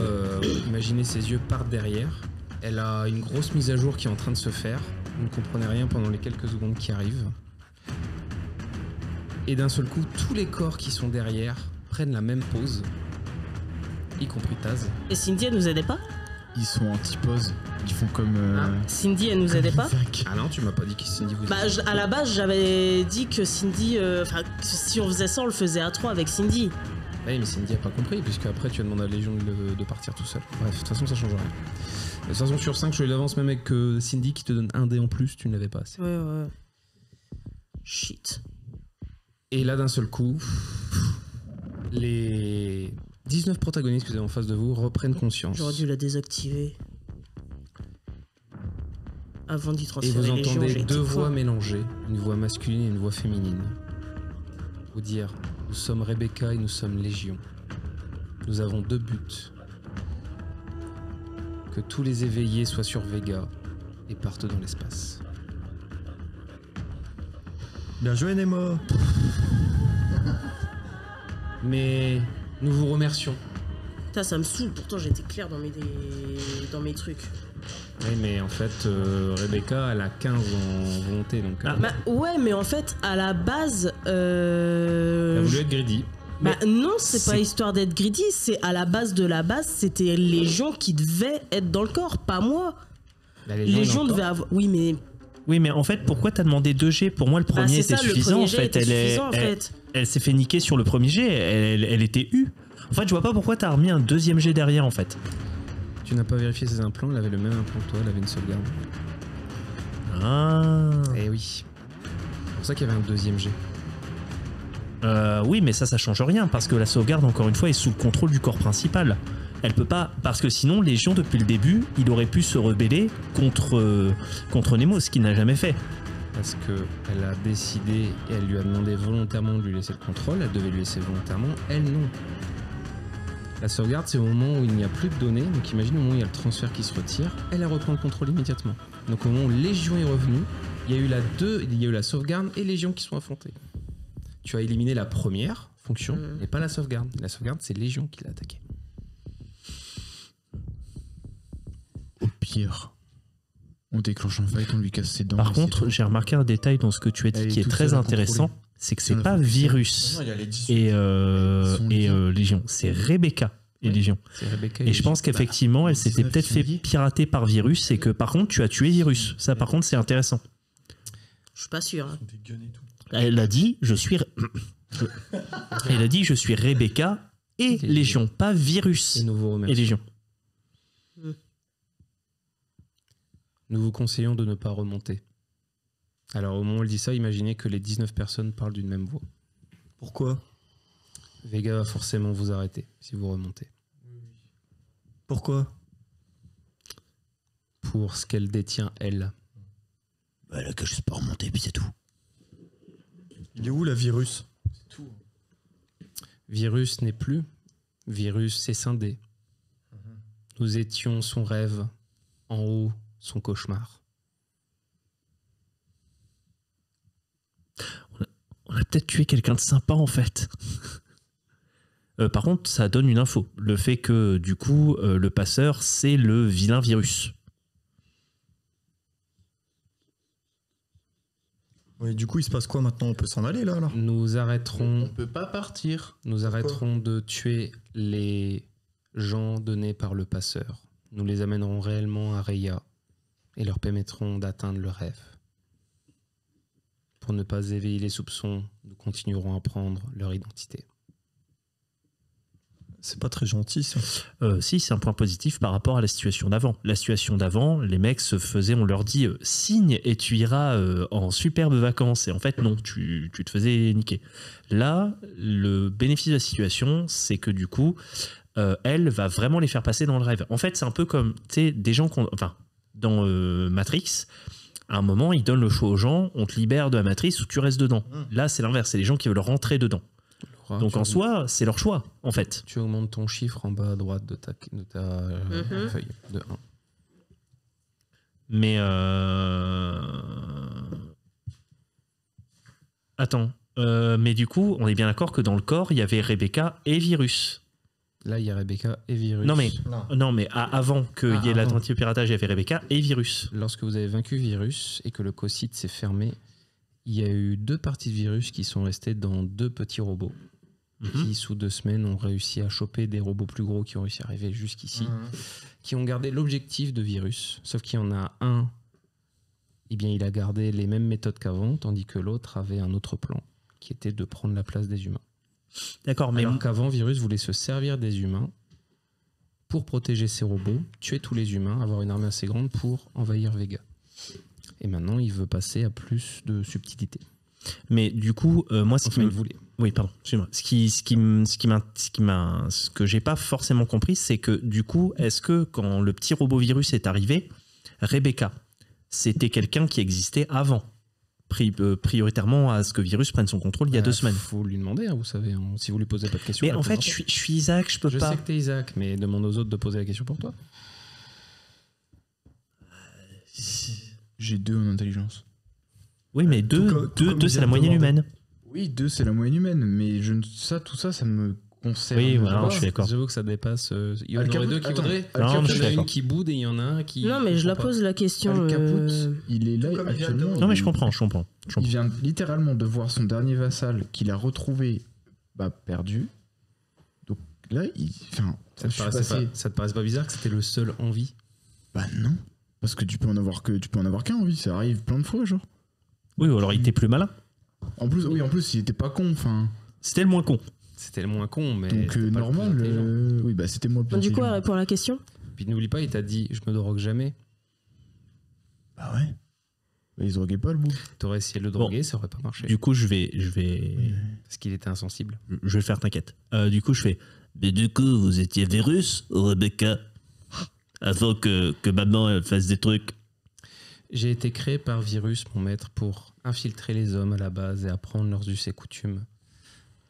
imaginez ses yeux partent derrière. Elle a une grosse mise à jour qui est en train de se faire. Vous ne comprenez rien pendant les quelques secondes qui arrivent. Et d'un seul coup, tous les corps qui sont derrière prennent la même pose, y compris Taz. Et Cindy, elle nous aidait pas ? Ils sont anti-pause. Ils font comme. Cindy, elle nous aidait pas ? Ah non, tu m'as pas dit que Cindy vous Bah, à la base, j'avais dit que Cindy... Enfin, si on faisait ça, on le faisait à 3 avec Cindy. Oui, mais Cindy a pas compris, puisque après tu as demandé à Légion de partir tout seul. Bref, de toute façon, ça change rien. De toute façon, sur 5, je l'avance même avec Cindy qui te donne un dé en plus, tu ne l'avais pas assez. Ouais. Shit. Et là, d'un seul coup, les 19 protagonistes que vous avez en face de vous reprennent conscience. J'aurais dû la désactiver. Avant d'y Et transférer vous Légion, entendez j'ai été deux con. voix mélangées, une voix masculine et une voix féminine. Vous dire, nous sommes Rebecca et nous sommes Légion. Nous avons 2 buts. que tous les éveillés soient sur Vega et partent dans l'espace. Bien joué, Nemo. Mais nous vous remercions. Putain, ça me saoule, pourtant j'étais claire dans mes trucs. Oui, mais en fait, Rebecca, elle a 15 en volonté, donc... Bah ouais, mais en fait, à la base... elle a voulu être greedy. Bah non, c'est pas histoire d'être greedy, c'est à la base de la base, c'était les gens qui devaient être dans le corps, pas moi. Bah, Les gens devaient avoir... Oui, mais en fait, pourquoi t'as demandé 2 jets? Pour moi, le premier était suffisant. Elle s'est fait niquer sur le premier jet, elle était U. En fait, je vois pas pourquoi t'as remis un deuxième jet derrière, en fait. Tu n'as pas vérifié ses implants, elle avait le même implant que toi, elle avait une sauvegarde. Ah. Eh oui. C'est pour ça qu'il y avait un deuxième jet. Oui, mais ça change rien, parce que la sauvegarde, encore une fois, est sous le contrôle du corps principal. Elle peut pas... Parce que sinon, Légion, depuis le début, il aurait pu se rebeller contre Nemo, ce qu'il n'a jamais fait. Parce qu'elle a décidé et elle lui a demandé volontairement de lui laisser le contrôle, elle devait lui laisser volontairement, elle non. La sauvegarde, c'est au moment où il n'y a plus de données, donc imagine au moment où il y a le transfert qui se retire, elle reprend le contrôle immédiatement. Donc au moment où Légion est revenu, il y a eu la sauvegarde et Légion qui sont affrontés. Tu as éliminé la première fonction, mais pas la sauvegarde. La sauvegarde, c'est Légion qui l'a attaqué. Au pire, on déclenche un fight, on lui casse ses dents. Par contre, j'ai remarqué un détail dans ce que tu as dit qui est très intéressant, c'est que c'est pas Virus et Légion, c'est Rebecca et Légion. Et je pense qu'effectivement, elle s'était peut-être fait pirater par Virus et que par contre, tu as tué Virus. Ça, par contre, c'est intéressant. je suis pas sûr. Hein. Elle a dit, je suis Rebecca et Légion, pas Virus Et nous vous et remercions. Légion. Nous vous conseillons de ne pas remonter. Alors au moment où elle dit ça, imaginez que les 19 personnes parlent d'une même voix. Pourquoi? Vega va forcément vous arrêter si vous remontez. Pourquoi? Pour ce qu'elle détient, elle. Bah, elle a que juste pas remonter, puis c'est tout. Il est où, la Virus? Virus n'est plus. Virus s'est scindé. Nous étions son rêve, en haut, son cauchemar. On a peut-être tué quelqu'un de sympa en fait. Par contre, ça donne une info. Le fait que du coup, le passeur, c'est le vilain Virus. Oui, du coup, il se passe quoi maintenant? On peut s'en aller là, alors? Nous arrêterons, On peut pas partir. nous arrêterons de tuer les gens donnés par le passeur. Nous les amènerons réellement à Reya et leur permettront d'atteindre le rêve. Pour ne pas éveiller les soupçons, nous continuerons à prendre leur identité. C'est pas très gentil, ça. Si, c'est un point positif par rapport à la situation d'avant. La situation d'avant, les mecs se faisaient, on leur dit signe et tu iras en superbes vacances. Et en fait, non, tu te faisais niquer. Là, le bénéfice de la situation, c'est que du coup, elle va vraiment les faire passer dans le rêve. En fait, c'est un peu comme, tu sais, des gens enfin, dans Matrix, à un moment, ils donnent le choix aux gens, on te libère de la matrice ou tu restes dedans. Là, c'est l'inverse, c'est les gens qui veulent rentrer dedans. Laura, Donc tu en augmentes- soi, c'est leur choix, en fait. Tu augmentes ton chiffre en bas à droite de ta feuille de 1. Mais attends, mais du coup, on est bien d'accord que dans le corps, il y avait Rebecca et Virus. Là, il y a Rebecca et Virus. Non, mais avant qu'il y ait la avant. tentative de piratage, il y avait Rebecca et Virus. Lorsque vous avez vaincu Virus et que le co-site s'est fermé, il y a eu 2 parties de Virus qui sont restées dans 2 petits robots. Qui, sous 2 semaines, ont réussi à choper des robots plus gros qui ont réussi à arriver jusqu'ici, qui ont gardé l'objectif de Virus. Sauf qu'il y en a un, eh bien, il a gardé les mêmes méthodes qu'avant, tandis que l'autre avait un autre plan, qui était de prendre la place des humains. D'accord, mais Alors qu'avant, Virus voulait se servir des humains pour protéger ses robots, tuer tous les humains, avoir une armée assez grande pour envahir Vega. Et maintenant, il veut passer à plus de subtilité. Mais du coup, moi, ce Enfin, il voulait. Oui, pardon, excuse-moi. Ce que j'ai pas forcément compris, c'est que du coup, est-ce que quand le petit robot Virus est arrivé, Rebecca, c'était quelqu'un qui existait avant, prioritairement à ce que Virus prenne son contrôle il y a 2 semaines. Faut lui demander, hein, vous savez, hein, si vous lui posez pas de questions. Mais en fait, répondez je suis Isaac, je peux Je pas. sais que t'es Isaac, mais demande aux autres de poser la question pour toi. J'ai 2 en intelligence. Oui, mais Tout 2, comme c'est la vient moyenne demander. humaine. Oui, 2 c'est la moyenne humaine, mais tout ça, ça me concerne. Oui, voilà, pas. je suis d'accord. J'avoue que ça dépasse. Il y en Al aurait Caput, deux qui attends, voudraient. Al Non, Caput, je Il suis y en a une d'accord. qui boude et il y en a un qui. Non, mais je la comprend pas. pose la question. Al Caput, il est là Tout comme il vient de actuellement. demander. Non, mais je comprends. Il vient littéralement de voir son dernier vassal qu'il a retrouvé perdu. Donc là, Ça te paraissait pas bizarre que c'était le seul en vie? Bah non. Parce que tu peux en avoir qu'un en vie, ça arrive plein de fois, genre. Oui, ou alors il était plus malin. En plus, il était pas con, enfin. C'était le moins con. C'était le moins con, mais. Donc c'était pas le plus normal. intelligent. Oui, bah c'était moi le plus Du coup, elle intelligent. répond à la question. Puis n'oublie pas, il t'a dit je me drogue jamais. Bah ouais. Bah, ils droguaient pas le bout. T'aurais essayé de le droguer, ça aurait pas marché. Du coup, je vais Parce qu'il était insensible. le faire, t'inquiète. Du coup, je fais. Mais du coup, vous étiez Virus, Rebecca, avant que maman elle fasse des trucs. J'ai été créé par Virus, mon maître, pour infiltrer les hommes à la base et apprendre leurs us et coutumes.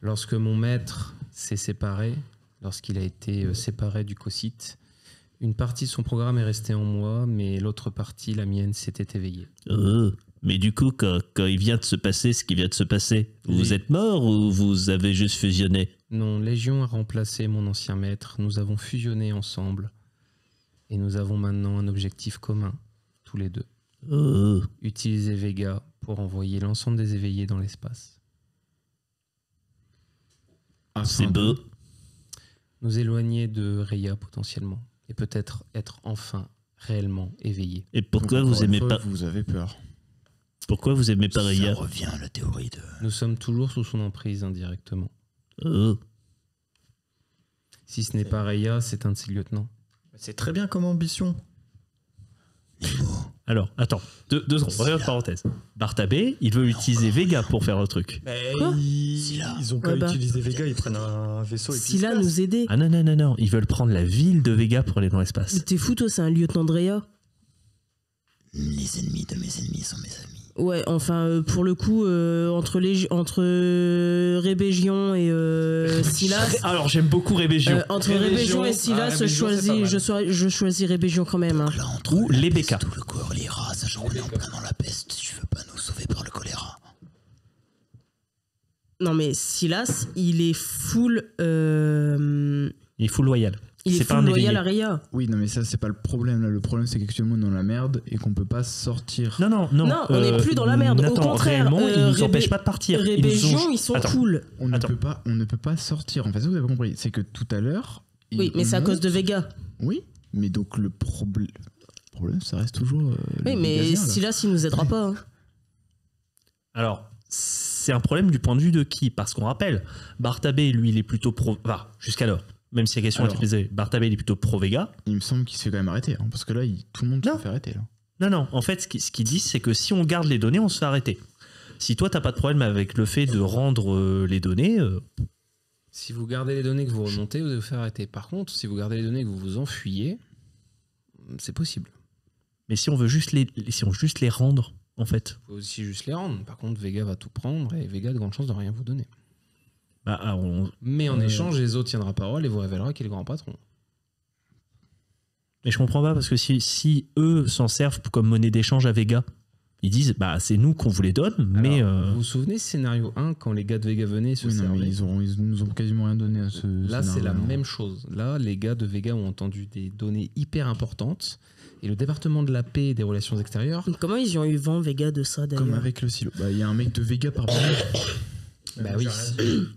Lorsque mon maître s'est séparé, lorsqu'il a été séparé du Cocyte, une partie de son programme est restée en moi, mais l'autre partie, la mienne, s'était éveillée. Oh. Mais du coup, quand il vient de se passer ce qui vient de se passer, vous êtes mort ou vous avez juste fusionné? Non, Légion a remplacé mon ancien maître, nous avons fusionné ensemble, et nous avons maintenant un objectif commun, tous les deux. Oh. Utiliser Vega pour envoyer l'ensemble des éveillés dans l'espace. C'est beau. Nous éloigner de Rhea potentiellement, et peut-être être enfin réellement éveillés. Et pourquoi vous aimez pas? Vous avez peur. Pourquoi vous aimez pas Ça Rhea? revient à la théorie de... Nous sommes toujours sous son emprise indirectement. Oh. Si ce n'est pas Rhea, c'est un de ses lieutenants. C'est très bien comme ambition. Alors, attends, deux secondes, regarde parenthèse. Bartabé, il veut utiliser Vega pour faire le truc. Quoi Ils ont qu'à Ouais, bah. utiliser Vega, ils prennent un vaisseau et puis Scylla nous aider. Ah non, ils veulent prendre la ville de Vega pour aller dans Mais l'espace. t'es fou, toi, c'est un lieutenant de Rhea. Les ennemis de mes ennemis sont mes amis. Ouais, enfin, pour le coup, entre Rébégion et Silas. Alors, j'aime beaucoup Rébégion. Entre Rébégion et Silas, je choisis Rébégion quand même. Hein. Là, entre Ou la les peste Becca. ou le choléra, sachant qu'on est en plein dans la peste, tu veux pas nous sauver par le choléra? Non, mais Silas, il est full. Il est full loyal. Il est C'est pas full un loyal éveillé. à Rhea. Oui, non, mais ça, c'est pas le problème. Là. Le problème, c'est qu'actuellement, on est dans la merde et qu'on peut pas sortir. Non. Non, on n'est plus dans la merde. Au Nathan, contraire, réellement, ils nous Rébé- empêchent pas de partir. Rébégion, ils sont Attends. cool. On ne Attends. peut pas sortir. En fait, ça, vous avez compris. C'est que tout à l'heure. Oui, mais c'est à cause de Vega. Oui, mais donc le problème, ça reste toujours. Oui, les mais Végasiens, là. Silas, il nous aidera pas. Hein. Alors, c'est un problème du point de vue de qui? Parce qu'on rappelle, Bartabé, lui, il est plutôt pro... Enfin, jusqu'alors, même si la question Alors. est posée, Bartabé, il est plutôt pro-Vega. Il me semble qu'il se fait quand même arrêter. Hein, parce que là, tout le monde Non. se fait arrêter. Là. Non, en fait, ce qu'ils disent, c'est que si on garde les données, on se fait arrêter. Si toi, t'as pas de problème avec le fait de rendre les données... Si vous gardez les données que vous remontez, vous allez vous faire arrêter. Par contre, si vous gardez les données que vous vous enfuyez, c'est possible. Mais si on veut juste les rendre, en fait... Vous pouvez aussi juste les rendre. Par contre, Vega va tout prendre et Vega a de grandes chances de rien vous donner. Bah, Mais en échange, les autres tiendra parole et vous révélera qu'il est le grand patron. Mais je comprends pas, parce que si eux s'en servent comme monnaie d'échange à Vega, ils disent, bah, c'est nous qu'on vous les donne, mais... Alors, vous vous souvenez scénario 1, quand les gars de Vega venaient et se Oui, non, mais servaient ils nous ont quasiment rien donné à ce. Là, c'est la scénario. même chose. Là, les gars de Vega ont entendu des données hyper importantes. Et le département de la paix et des relations extérieures, Comment ils ont eu vent, Vega, de ça, d'ailleurs? Comme avec le silo. Bah, il y a un mec de Vega par bah oui,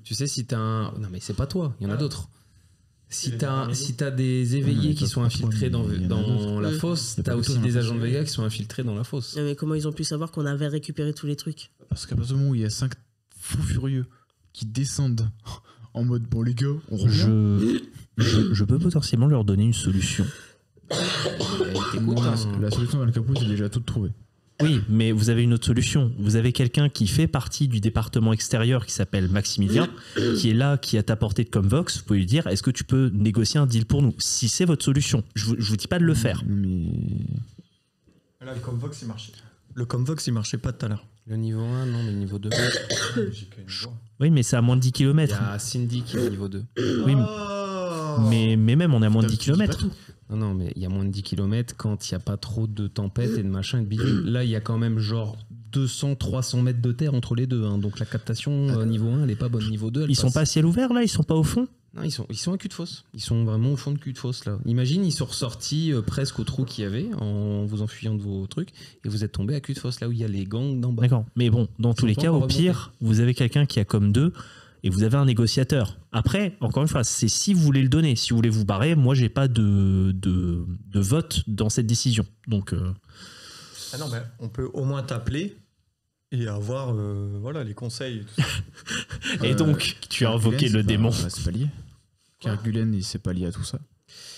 tu sais, si t'as un... Non, mais c'est pas toi, il y en a d'autres. Si t'as des éveillés qui sont infiltrés dans la fosse, Il y a pas t'as que aussi toi dans la des fosse. agents de Vega qui sont infiltrés dans la fosse. Mais comment ils ont pu savoir qu'on avait récupéré tous les trucs? Parce qu'à partir du moment où il y a 5 fous furieux qui descendent en mode bon, les gars, on revient. Je peux potentiellement leur donner une solution. T'écoutes, hein. La solution dans le capot, c'est déjà toute trouvée. Oui, mais vous avez une autre solution. Vous avez quelqu'un qui fait partie du département extérieur qui s'appelle Maximilien, qui est là, qui a ta portée de Comvox. Vous pouvez lui dire, est-ce que tu peux négocier un deal pour nous? Si c'est votre solution. Je vous dis pas de le faire. Mais. Là, le Comvox, il marchait. Le Comvox, il marchait pas tout à l'heure. Le niveau 1, non, mais le niveau 2. Oui, mais c'est à moins de 10 Il y km. a Cindy qui est au niveau 2. Oui, mais même on est à moins de 10 Tu dis pas km. tout. Non, mais il y a moins de 10 km quand il n'y a pas trop de tempêtes et de machin et de bidule. Là, il y a quand même genre 200-300 mètres de terre entre les deux. Hein. Donc la captation niveau 1, elle n'est pas bonne. Niveau 2, elle Ils sont passe. pas à ciel ouvert là, ils sont pas au fond. Non, ils sont à cul de fosse. Ils sont vraiment au fond de cul de fosse là. Imagine, ils sont ressortis presque au trou qu'il y avait en vous enfuyant de vos trucs et vous êtes tombé à cul de fosse là où il y a les gangs d'en bas. D'accord. Mais bon, dans tous sont les pas cas, encore au pire, vous avez quelqu'un qui a comme 2 et vous avez un négociateur. Après, encore une fois, c'est si vous voulez le donner. Si vous voulez vous barrer, moi, j'ai pas de vote dans cette décision. Donc, Ah non, mais on peut au moins t'appeler et avoir voilà, les conseils. Et tout ça. et donc, tu as invoqué le démon. C'est pas lié. Kerguelen, c'est pas lié à tout ça.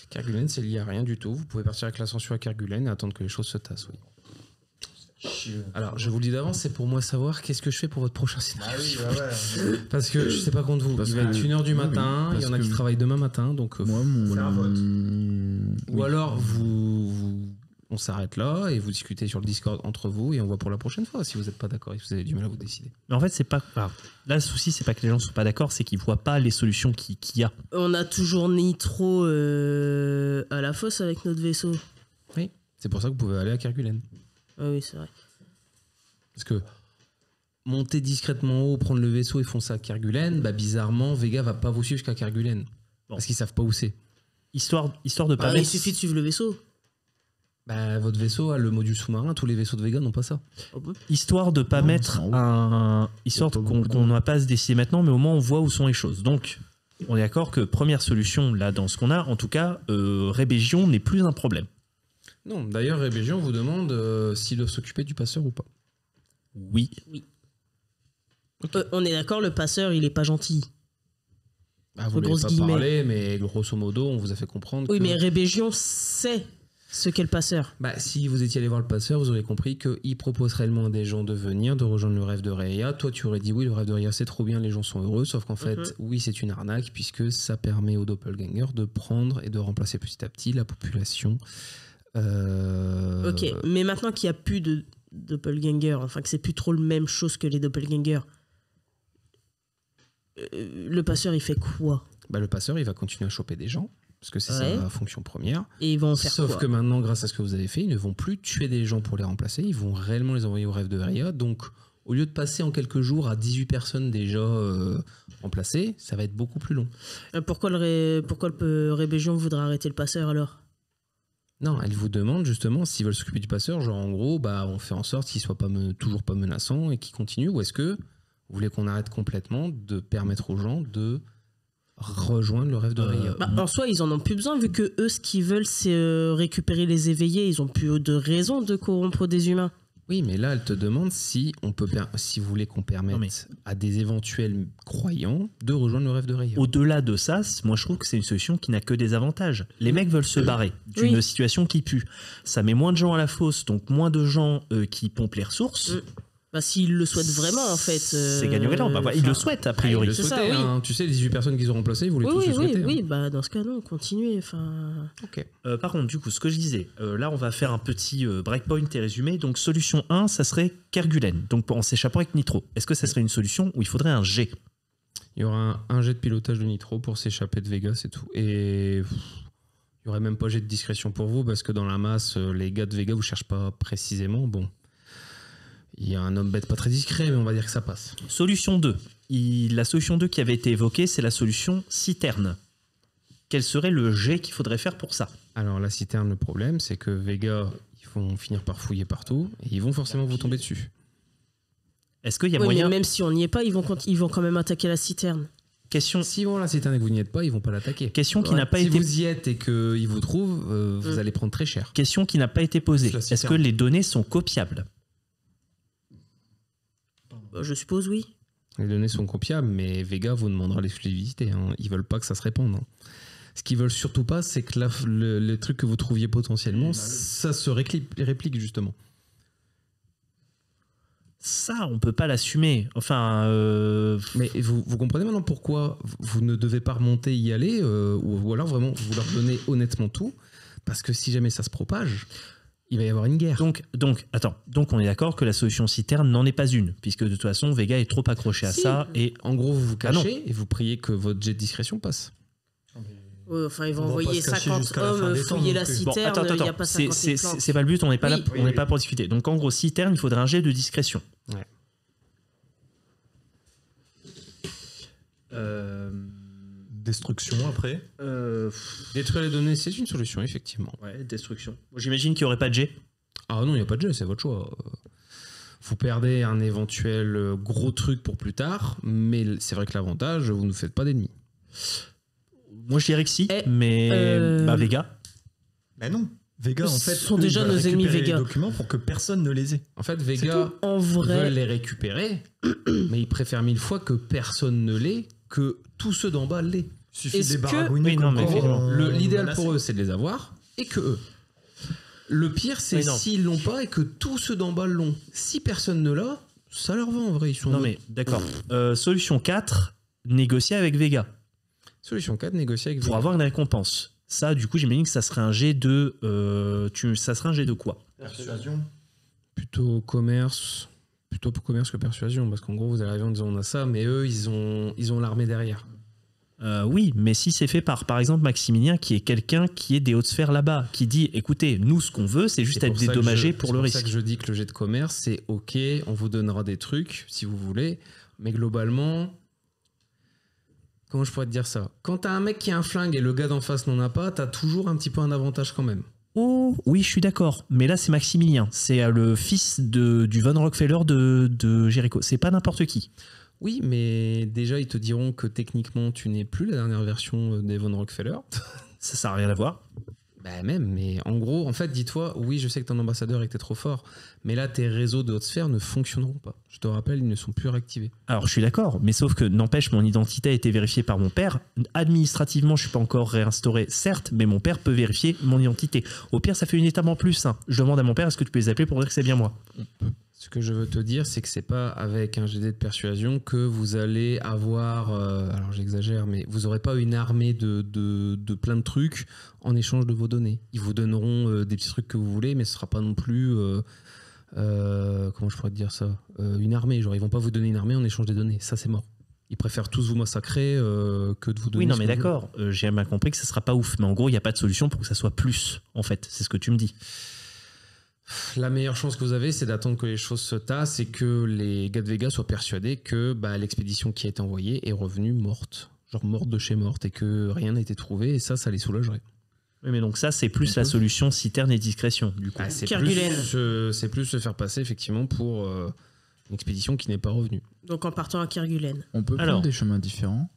Kerguelen, c'est lié à rien du tout. Vous pouvez partir avec l'ascension à Kerguelen et attendre que les choses se tassent, oui. Alors, je vous le dis d'avance, c'est pour moi savoir qu'est-ce que je fais pour votre prochain scénario. Ah oui, ouais. Parce que je sais pas contre vous. Parce Il va que- être 1h du oui, matin, il y en a parce qui que- travaillent demain matin, donc Moi, C'est un vote. ou alors on s'arrête là et vous discutez sur le Discord entre vous et on voit pour la prochaine fois si vous n'êtes pas d'accord et si vous avez du mal à vous décider. Mais en fait, c'est pas. Alors, là, le souci, c'est pas que les gens sont pas d'accord, c'est qu'ils voient pas les solutions qu'il y a. On a toujours Nitro à la fosse avec notre vaisseau. C'est pour ça que vous pouvez aller à Kerguelen. Ah oui, c'est vrai. Parce que monter discrètement haut, prendre le vaisseau et foncer à Kerguelen, bah bizarrement, Vega va pas vous suivre jusqu'à Kerguelen. Bon. Parce qu'ils savent pas où c'est. Histoire de pas Ah, il mettre. suffit de suivre le vaisseau. Bah, votre vaisseau a le module sous-marin, tous les vaisseaux de Vega n'ont pas ça. Oh, bon. Histoire de pas Non, mettre c'est en haut. un. Histoire Il y a pas qu'on beaucoup de- n'a pas à se décider maintenant, mais au moins on voit où sont les choses. Donc, on est d'accord que première solution, là, dans ce qu'on a, en tout cas, Rébégion n'est plus un problème. Non, d'ailleurs, Rébégion vous demande s'ils doivent s'occuper du passeur ou pas. Oui. On est d'accord, le passeur, il est pas gentil. Bah, vous Entre l'avez grosses pas guillemets. parlé, mais grosso modo, on vous a fait comprendre Oui, que... mais Rébégion sait ce qu'est le passeur. Bah, si vous étiez allé voir le passeur, vous auriez compris qu'il propose réellement à des gens de venir, de rejoindre le rêve de Raya. Toi, tu aurais dit oui, le rêve de Raya, c'est trop bien, les gens sont heureux. Sauf qu'en fait, oui, c'est une arnaque, puisque ça permet aux doppelgangers de prendre et de remplacer petit à petit la population. Ok, mais maintenant qu'il n'y a plus de doppelganger, enfin que c'est plus trop le même chose que les doppelgangers, le passeur, il fait quoi? Bah, le passeur, il va continuer à choper des gens, parce que c'est Ouais. sa fonction première. Et ils vont en faire Sauf quoi? que maintenant, grâce à ce que vous avez fait, ils ne vont plus tuer des gens pour les remplacer, ils vont réellement les envoyer au rêve de Raya. Donc, au lieu de passer en quelques jours à 18 personnes déjà remplacées, ça va être beaucoup plus long. Pourquoi le Rébégion voudra arrêter le passeur alors? Non, elle vous demande justement s'ils veulent s'occuper du passeur, genre en gros, bah, on fait en sorte qu'il soit pas toujours pas menaçant et qu'il continue, ou est-ce que vous voulez qu'on arrête complètement de permettre aux gens de rejoindre le rêve de Raya? Bah, en soi, ils en ont plus besoin vu que eux, ce qu'ils veulent, c'est récupérer les éveillés. Ils ont plus de raison de corrompre des humains. Oui, mais là, elle te demande si on peut si vous voulez qu'on permette Non, mais- à des éventuels croyants de rejoindre le rêve de Raya. Au-delà de ça, moi je trouve que c'est une solution qui n'a que des avantages. Les mecs veulent se barrer d'une Oui. situation qui pue. Ça met moins de gens à la fosse, donc moins de gens qui pompent les ressources. Bah, s'ils le souhaitent vraiment, en fait. C'est gagnant-gagnant. Bah, voilà, ils le souhaitent a priori. Ils le c'est ça, souhaitaient, oui. hein. Tu sais, les 18 personnes qu'ils ont remplacées, ils voulaient Oui, tous oui, le oui, souhaiter. oui, hein. bah, dans ce cas, non, continuez. Enfin, Ok. Par contre, du coup, ce que je disais, là on va faire un petit breakpoint et résumé. Donc solution 1, ça serait Kerguelen, donc en s'échappant avec Nitro. Est-ce que ça serait une solution où il faudrait un G? Il y aura un jet de pilotage de Nitro pour s'échapper de Vega, c'est tout. Et pff, il n'y aurait même pas jet de discrétion pour vous, parce que dans la masse, les gars de Vega vous cherchent pas précisément. Bon, il y a un homme bête pas très discret, mais on va dire que ça passe. Solution 2. La solution 2 qui avait été évoquée, c'est la solution citerne. Quel serait le G qu'il faudrait faire pour ça? Alors la citerne, le problème, c'est que Vega, ils vont finir par fouiller partout, et ils vont forcément vous tomber dessus. Est-ce qu'il y a oui, moyen... mais même si on n'y est pas, ils vont quand même attaquer la citerne. Question, Si vont à la citerne et que vous n'y êtes pas, ils vont pas l'attaquer. question qui Ouais. n'a pas Si été... vous y êtes et qu'ils vous trouvent, vous allez prendre très cher. Question qui n'a pas été posée. La Est-ce citerne. que les données sont copiables? Bah, je suppose, oui. Les données sont copiables, mais Vega vous demandera l'exclusivité. Hein. Ils veulent pas que ça se répande. Hein. Ce qu'ils veulent surtout pas, c'est que le truc que vous trouviez potentiellement, ça se réplique justement. Ça, on peut pas l'assumer. Enfin, Mais vous comprenez maintenant pourquoi vous ne devez pas remonter y aller, ou alors vraiment vous leur donnez honnêtement tout, parce que si jamais ça se propage, il va y avoir une guerre. donc on est d'accord que la solution citerne n'en est pas une, puisque de toute façon Vega est trop accroché à Si. ça et En gros, vous vous Ah non. cachez et vous priez que votre jet de discrétion passe. Enfin, ils vont On va envoyer pas se cacher 50 jusqu'à la fin hommes des temps fouiller non la plus. Bon, citerne, il n'y a pas 50 000 planques. C'est pas le but, on n'est pas, Oui. là, on n'est pas pour discuter. Donc en gros, citerne, il faudrait un jet de discrétion. Ouais. Destruction après. Détruire les données, c'est une solution, effectivement. Ouais, destruction. Bon, j'imagine qu'il n'y aurait pas de jet. Ah non, il n'y a pas de jeu, c'est votre choix. Vous perdez un éventuel gros truc pour plus tard, mais c'est vrai que l'avantage, vous ne faites pas d'ennemis. Moi, je dirais que si, Eh, mais bah, Vega. Mais non. Vega, en fait, Ce sont eux, déjà ils veulent nos ennemis récupérer Vega. les documents pour que personne ne les ait. En fait, Vega En veulent vrai, les récupérer, mais ils préfèrent 1000 fois que personne ne l'ait, que tous ceux d'en bas l'aient. Il suffit Est-ce de les que- baragouiner Oui, non, comme mais quand effectivement. on- L'idéal on pour menace. eux, c'est de les avoir, et que eux. Le pire, c'est Oui, non. s'ils l'ont pas et que tous ceux d'en bas l'ont. Si personne ne l'a, ça leur va en vrai. Ils sont Non, mais d'accord. Solution 4, négocier avec Vega Solution 4, négocier avec pour Vega. avoir une récompense. Ça, du coup, j'imagine que ça serait un jet de. Ça serait un jet de quoi? Persuasion. Plutôt commerce. Plutôt pour commerce que persuasion, parce qu'en gros, vous arrivez en disant on a ça, mais eux, ils ont l'armée derrière. Oui, mais si c'est fait par exemple, Maximilien, qui est quelqu'un qui est des hautes sphères là-bas, qui dit écoutez, nous, ce qu'on veut, c'est juste C'est être pour ça que dédommagé je- pour c'est le pour ça risque. que je dis que le jet de commerce, c'est ok, on vous donnera des trucs si vous voulez, mais globalement, comment je pourrais te dire ça? Quand t'as un mec qui a un flingue et le gars d'en face n'en a pas, t'as toujours un petit peu un avantage quand même. Oh, oui, je suis d'accord. Mais là, c'est Maximilien. C'est le fils du Von Rockefeller de Jericho. C'est pas n'importe qui. Oui, mais déjà, ils te diront que techniquement, tu n'es plus la dernière version des Von Rockefeller. Ça n'a rien à voir. Bah même, mais en gros, en fait, dis-toi, oui, je sais que t'es un ambassadeur et que t'es trop fort, mais là, tes réseaux de haute sphère ne fonctionneront pas. Je te rappelle, ils ne sont plus réactivés. Alors, je suis d'accord, mais sauf que, n'empêche, mon identité a été vérifiée par mon père. Administrativement, je suis pas encore réinstauré, certes, mais mon père peut vérifier mon identité. Au pire, ça fait une étape en plus. Hein. Je demande à mon père, est-ce que tu peux les appeler pour dire que c'est bien moi? Ce que je veux te dire, c'est que c'est pas avec un GD de persuasion que vous allez avoir, alors j'exagère, mais vous aurez pas une armée de plein de trucs en échange de vos données. Ils vous donneront des petits trucs que vous voulez, mais ce sera pas non plus, comment je pourrais te dire ça, une armée. Genre ils vont pas vous donner une armée en échange des données. Ça c'est mort. Ils préfèrent tous vous massacrer que de vous donner. Oui, non, ce mais que vous d'accord, j'ai bien compris que ça sera pas ouf. Mais en gros, il n'y a pas de solution pour que ça soit plus, en fait. C'est ce que tu me dis. La meilleure chance que vous avez, c'est d'attendre que les choses se tassent et que les gars de Vega soient persuadés que l'expédition qui a été envoyée est revenue morte. Genre morte de chez morte et que rien n'a été trouvé et ça les soulagerait. Oui, mais donc ça, c'est plus la solution citerne et discrétion, du coup. C'est Kerguelen. plus se faire passer effectivement pour une expédition qui n'est pas revenue. donc en partant à Kerguelen. On peut Alors. prendre des chemins différents.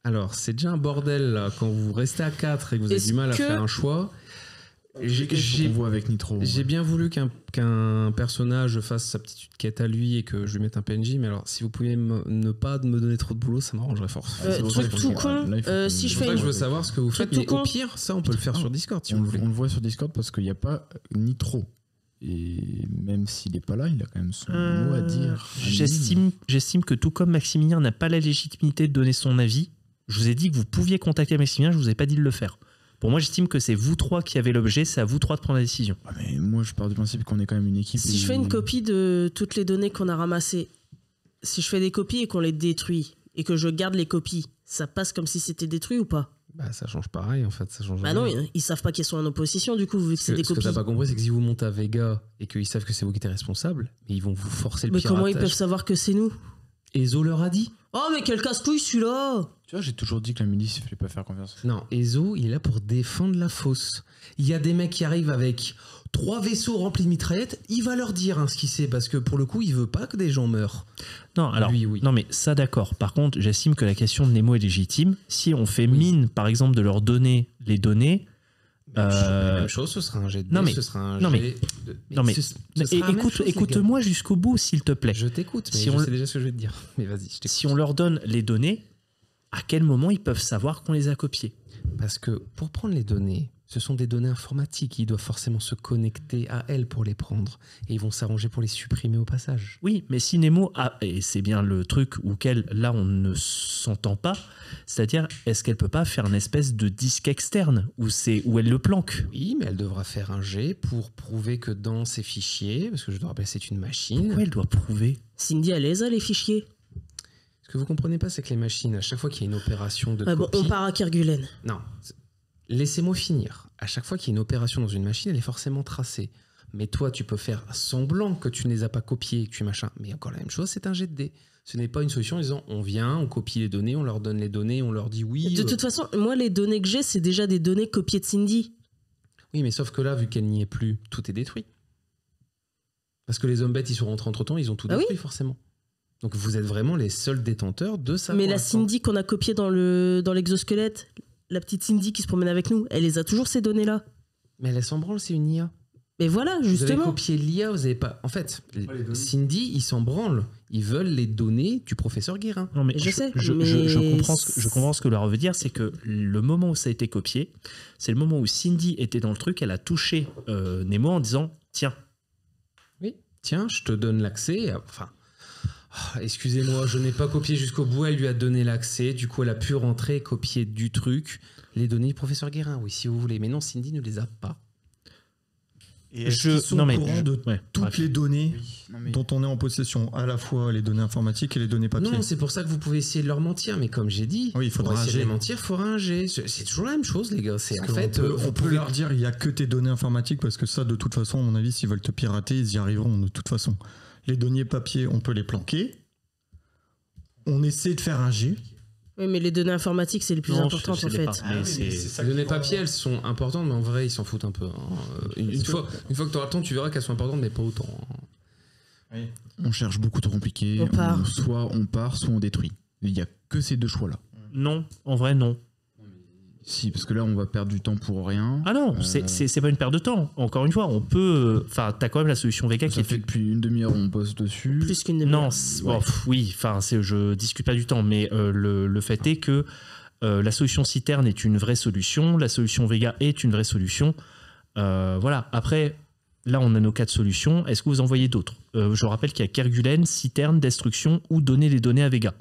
Alors c'est déjà un bordel là, quand vous restez à 4 et que vous avez Est-ce du mal à que- faire un choix. On voit avec Nitro. J'ai bien voulu qu'un personnage fasse sa petite quête à lui et que je lui mette un PNJ, mais alors si vous pouviez ne pas me donner trop de boulot, ça m'arrangerait fort. c'est pour ça truc qu'il tout faut- con, là, il faut que- si je C'est pour fais ça une... que je veux savoir ce que vous Truc faites, tout mais con. au pire, ça on peut le faire sur Discord si on, vous voulez. on le voit sur Discord parce qu'il n'y a pas Nitro. Et même s'il n'est pas là, il a quand même son mot à dire. J'estime que tout comme Maximilien n'a pas la légitimité de donner son avis, je vous ai dit que vous pouviez contacter Maximilien, je vous ai pas dit de le faire. Pour moi, j'estime que c'est vous trois qui avez l'objet, c'est à vous trois de prendre la décision. Ah, mais moi, je pars du principe qu'on est quand même une équipe. Si et- je fais une copie de toutes les données qu'on a ramassées, si je fais des copies et qu'on les détruit, et que je garde les copies, ça passe comme si c'était détruit ou pas? Bah ça change pareil en fait, ça change Bah rien. non, ils savent pas qu'ils sont en opposition du coup, vu que c'est des Ce que copies. t'as pas compris, c'est que si vous montez à Vega et qu'ils savent que c'est vous qui êtes responsable, mais ils vont vous forcer le Mais piratage. comment ils peuvent savoir que c'est nous? Ezo leur a dit. Oh mais quel casse-couille celui-là! Tu vois, j'ai toujours dit que la milice, il fallait pas faire confiance. Non, Ezo, il est là pour défendre la fosse. Il y a des mecs qui arrivent avec 3 vaisseaux remplis de mitraillettes, il va leur dire ce qu'il sait, parce que pour le coup, il veut pas que des gens meurent. Non, alors, Lui, oui. non, mais ça d'accord. Par contre, j'estime que la question de Nemo est légitime. Si on fait mine, par exemple, de leur donner les données, La même chose, ce sera un jet de non, dés, mais- ce sera un non, mais- jet de... non, mais- ce sera la même chose, les gars. écoute-moi jusqu'au bout, s'il te plaît. Je t'écoute, mais Si je on- sais déjà ce que je vais te dire. Mais vas-y, je t'écoute. Si on leur donne les données, à quel moment ils peuvent savoir qu'on les a copiées? Parce que pour prendre les données, ce sont des données informatiques. Ils doivent forcément se connecter à elles pour les prendre. Et ils vont s'arranger pour les supprimer au passage. Oui, mais si Nemo a, et c'est bien le truc auquel là on ne s'entend pas, c'est-à-dire est-ce qu'elle peut pas faire une espèce de disque externe où elle le planque? Oui, mais elle devra faire un jet pour prouver que dans ses fichiers, parce que je dois rappeler, c'est une machine. Pourquoi elle doit prouver? Cindy, elle les a les fichiers. Ce que vous comprenez pas, c'est que les machines, à chaque fois qu'il y a une opération de Bon, copie... on part à Kerguelen. Non, laissez-moi finir. À chaque fois qu'il y a une opération dans une machine, elle est forcément tracée. Mais toi, tu peux faire semblant que tu ne les as pas copiées, que tu machin. Mais encore la même chose, c'est un jet de dés. Ce n'est pas une solution en disant on vient, on copie les données, on leur donne les données, on leur dit oui. De toute façon, moi, les données que j'ai, c'est déjà des données copiées de Cindy. Oui, mais sauf que là, vu qu'elle n'y est plus, tout est détruit. Parce que les hommes bêtes, ils sont rentrés entre-temps, ils ont tout Ah détruit forcément. Donc vous êtes vraiment les seuls détenteurs de ça. Mais pour la l'instant. Cindy qu'on a copiée dans l'exosquelette, la petite Cindy qui se promène avec nous, elle les a toujours ces données-là. Mais elle s'en branle, c'est une IA. Mais voilà, Vous avez justement. copié l'IA, vous avez pas... En fait, Cindy, ils s'en branlent. Ils veulent les données du professeur Guérin. Non, mais Je sais, je mais comprends ce que Laura veut dire, c'est que le moment où ça a été copié, c'est le moment où Cindy était dans le truc, elle a touché Nemo en disant tiens. Oui, tiens, je te donne l'accès. Enfin, excusez-moi, je n'ai pas copié jusqu'au bout. Elle lui a donné l'accès. Du coup, elle a pu rentrer et copier du truc les données du professeur Guérin. Oui, si vous voulez. Mais non, Cindy ne les a pas. Et est-ce qu'ils sont non, mais au courant de ouais, toutes bref. les données Non, mais- dont on est en possession, à la fois les données informatiques et les données papier? Non, c'est pour ça que vous pouvez essayer de leur mentir. Mais comme j'ai dit, Oui, il faudra pour essayer un jet. de les mentir, il faudra un jet. C'est toujours la même chose, les gars. C'est en Parce que fait, on peut leur dire il y a que tes données informatiques parce que ça, de toute façon, à mon avis, s'ils veulent te pirater, ils y arriveront de toute façon. Les données papier, on peut les planquer. On essaie de faire un jet. Oui, mais les données informatiques, c'est les plus Non, importantes je en sais fait. pas, mais c'est- les données papier, elles sont importantes, mais en vrai, ils s'en foutent un peu. Hein. Une fois que tu auras le temps, tu verras qu'elles sont importantes, mais pas autant. Hein. On cherche beaucoup trop compliqué. On part. Soit on part, soit on détruit. Il n'y a que ces deux choix-là. Non, en vrai, non. Si, parce que là, on va perdre du temps pour rien. Ah non, c'est pas une perte de temps. Encore une fois, on peut. Enfin, t'as quand même la solution Vega qui Ça est fait depuis une demi-heure on bosse dessus. Plus qu'une demi-heure. Non, bon, oui, enfin, je discute pas du temps, mais le fait est que la solution citerne est une vraie solution, la solution Vega est une vraie solution. Voilà. Après, là, on a nos 4 solutions. Est-ce que vous en voyez d'autres? Je rappelle qu'il y a Kerguelen, citerne, destruction ou donner les données à Vega.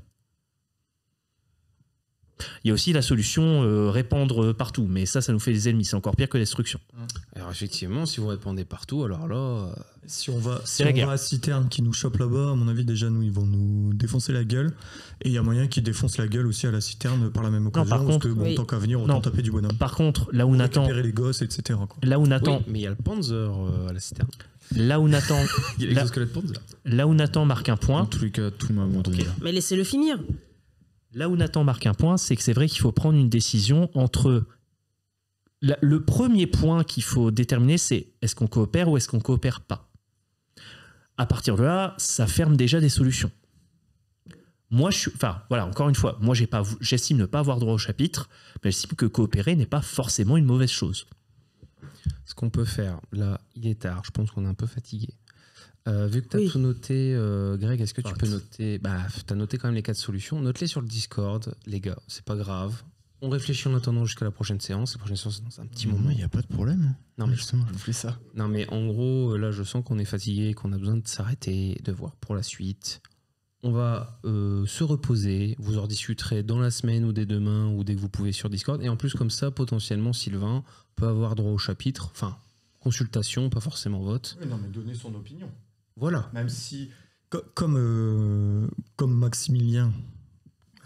Il y a aussi la solution répandre partout, mais ça nous fait des ennemis, c'est encore pire que destruction. Alors effectivement, si vous répondez partout, alors là... Si on va, C'est la guerre. à Citerne qui nous chope là-bas, à mon avis, déjà, nous, ils vont nous défoncer la gueule. Et il y a moyen qu'ils défoncent la gueule aussi à la Citerne par la même occasion. par parce contre, que, bon, oui. tant qu'à venir, autant Non. taper du bonhomme. Par contre, là où Nathan, Récupérer les gosses, etc. quoi. là où Nathan, Oui, mais il y a le Panzer à la citerne. là où Nathan, Il y a là, l'exosquelette Panzer. là où Nathan marque un Dans point, tous les cas, tout m'a abandonné. Ok. là. Mais laissez-le finir. là où Nathan marque un point, c'est que c'est vrai qu'il faut prendre une décision entre le premier point qu'il faut déterminer, c'est est-ce qu'on coopère ou est-ce qu'on coopère pas. À partir de là, ça ferme déjà des solutions. Moi, voilà, encore une fois, moi, j'estime ne pas avoir droit au chapitre, mais j'estime que coopérer n'est pas forcément une mauvaise chose. Ce qu'on peut faire, là, il est tard, je pense qu'on est un peu fatigué. Vu que tu as Oui. tout noté, Greg, est-ce que tu peux noter... Bah, tu as noté quand même les 4 solutions. Note-les sur le Discord, les gars, c'est pas grave. On réfléchit en attendant jusqu'à la prochaine séance. La prochaine séance, c'est dans un petit moment. Il n'y a pas de problème. Non, mais Justement, je vous fais ça. Non, mais en gros, là, je sens qu'on est fatigué, qu'on a besoin de s'arrêter, de voir pour la suite. On va se reposer. Vous en discuterez dans la semaine ou dès demain ou dès que vous pouvez sur Discord. Et en plus, comme ça, potentiellement, Sylvain peut avoir droit au chapitre. Enfin, consultation, pas forcément vote. Oui, non, mais donner son opinion. Voilà. Même si, comme Maximilien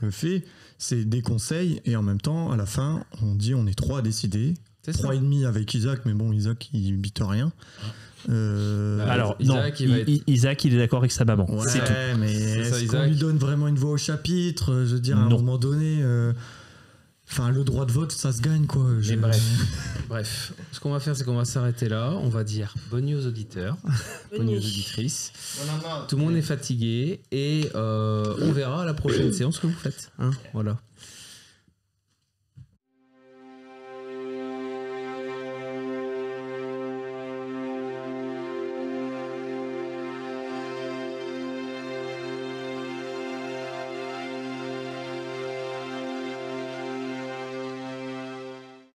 le fait, c'est des conseils et en même temps, à la fin, on dit on est 3 à décider. C'est ça. 3,5 avec Isaac, mais bon, Isaac, il bite rien. Alors, Isaac, non, il va être- Isaac, il est d'accord avec sa maman. Ouais, C'est tout. mais C'est ça, est-ce qu'on Isaac. lui donne vraiment une voix au chapitre? Je veux dire, à un Non. moment donné, enfin, le droit de vote, ça se gagne, quoi. Mais bref, ce qu'on va faire, c'est qu'on va s'arrêter là. On va dire bonne nuit aux auditeurs, bonne nuit aux auditrices. Tout le monde est fatigué et on verra à la prochaine séance ce que vous faites. Hein, voilà.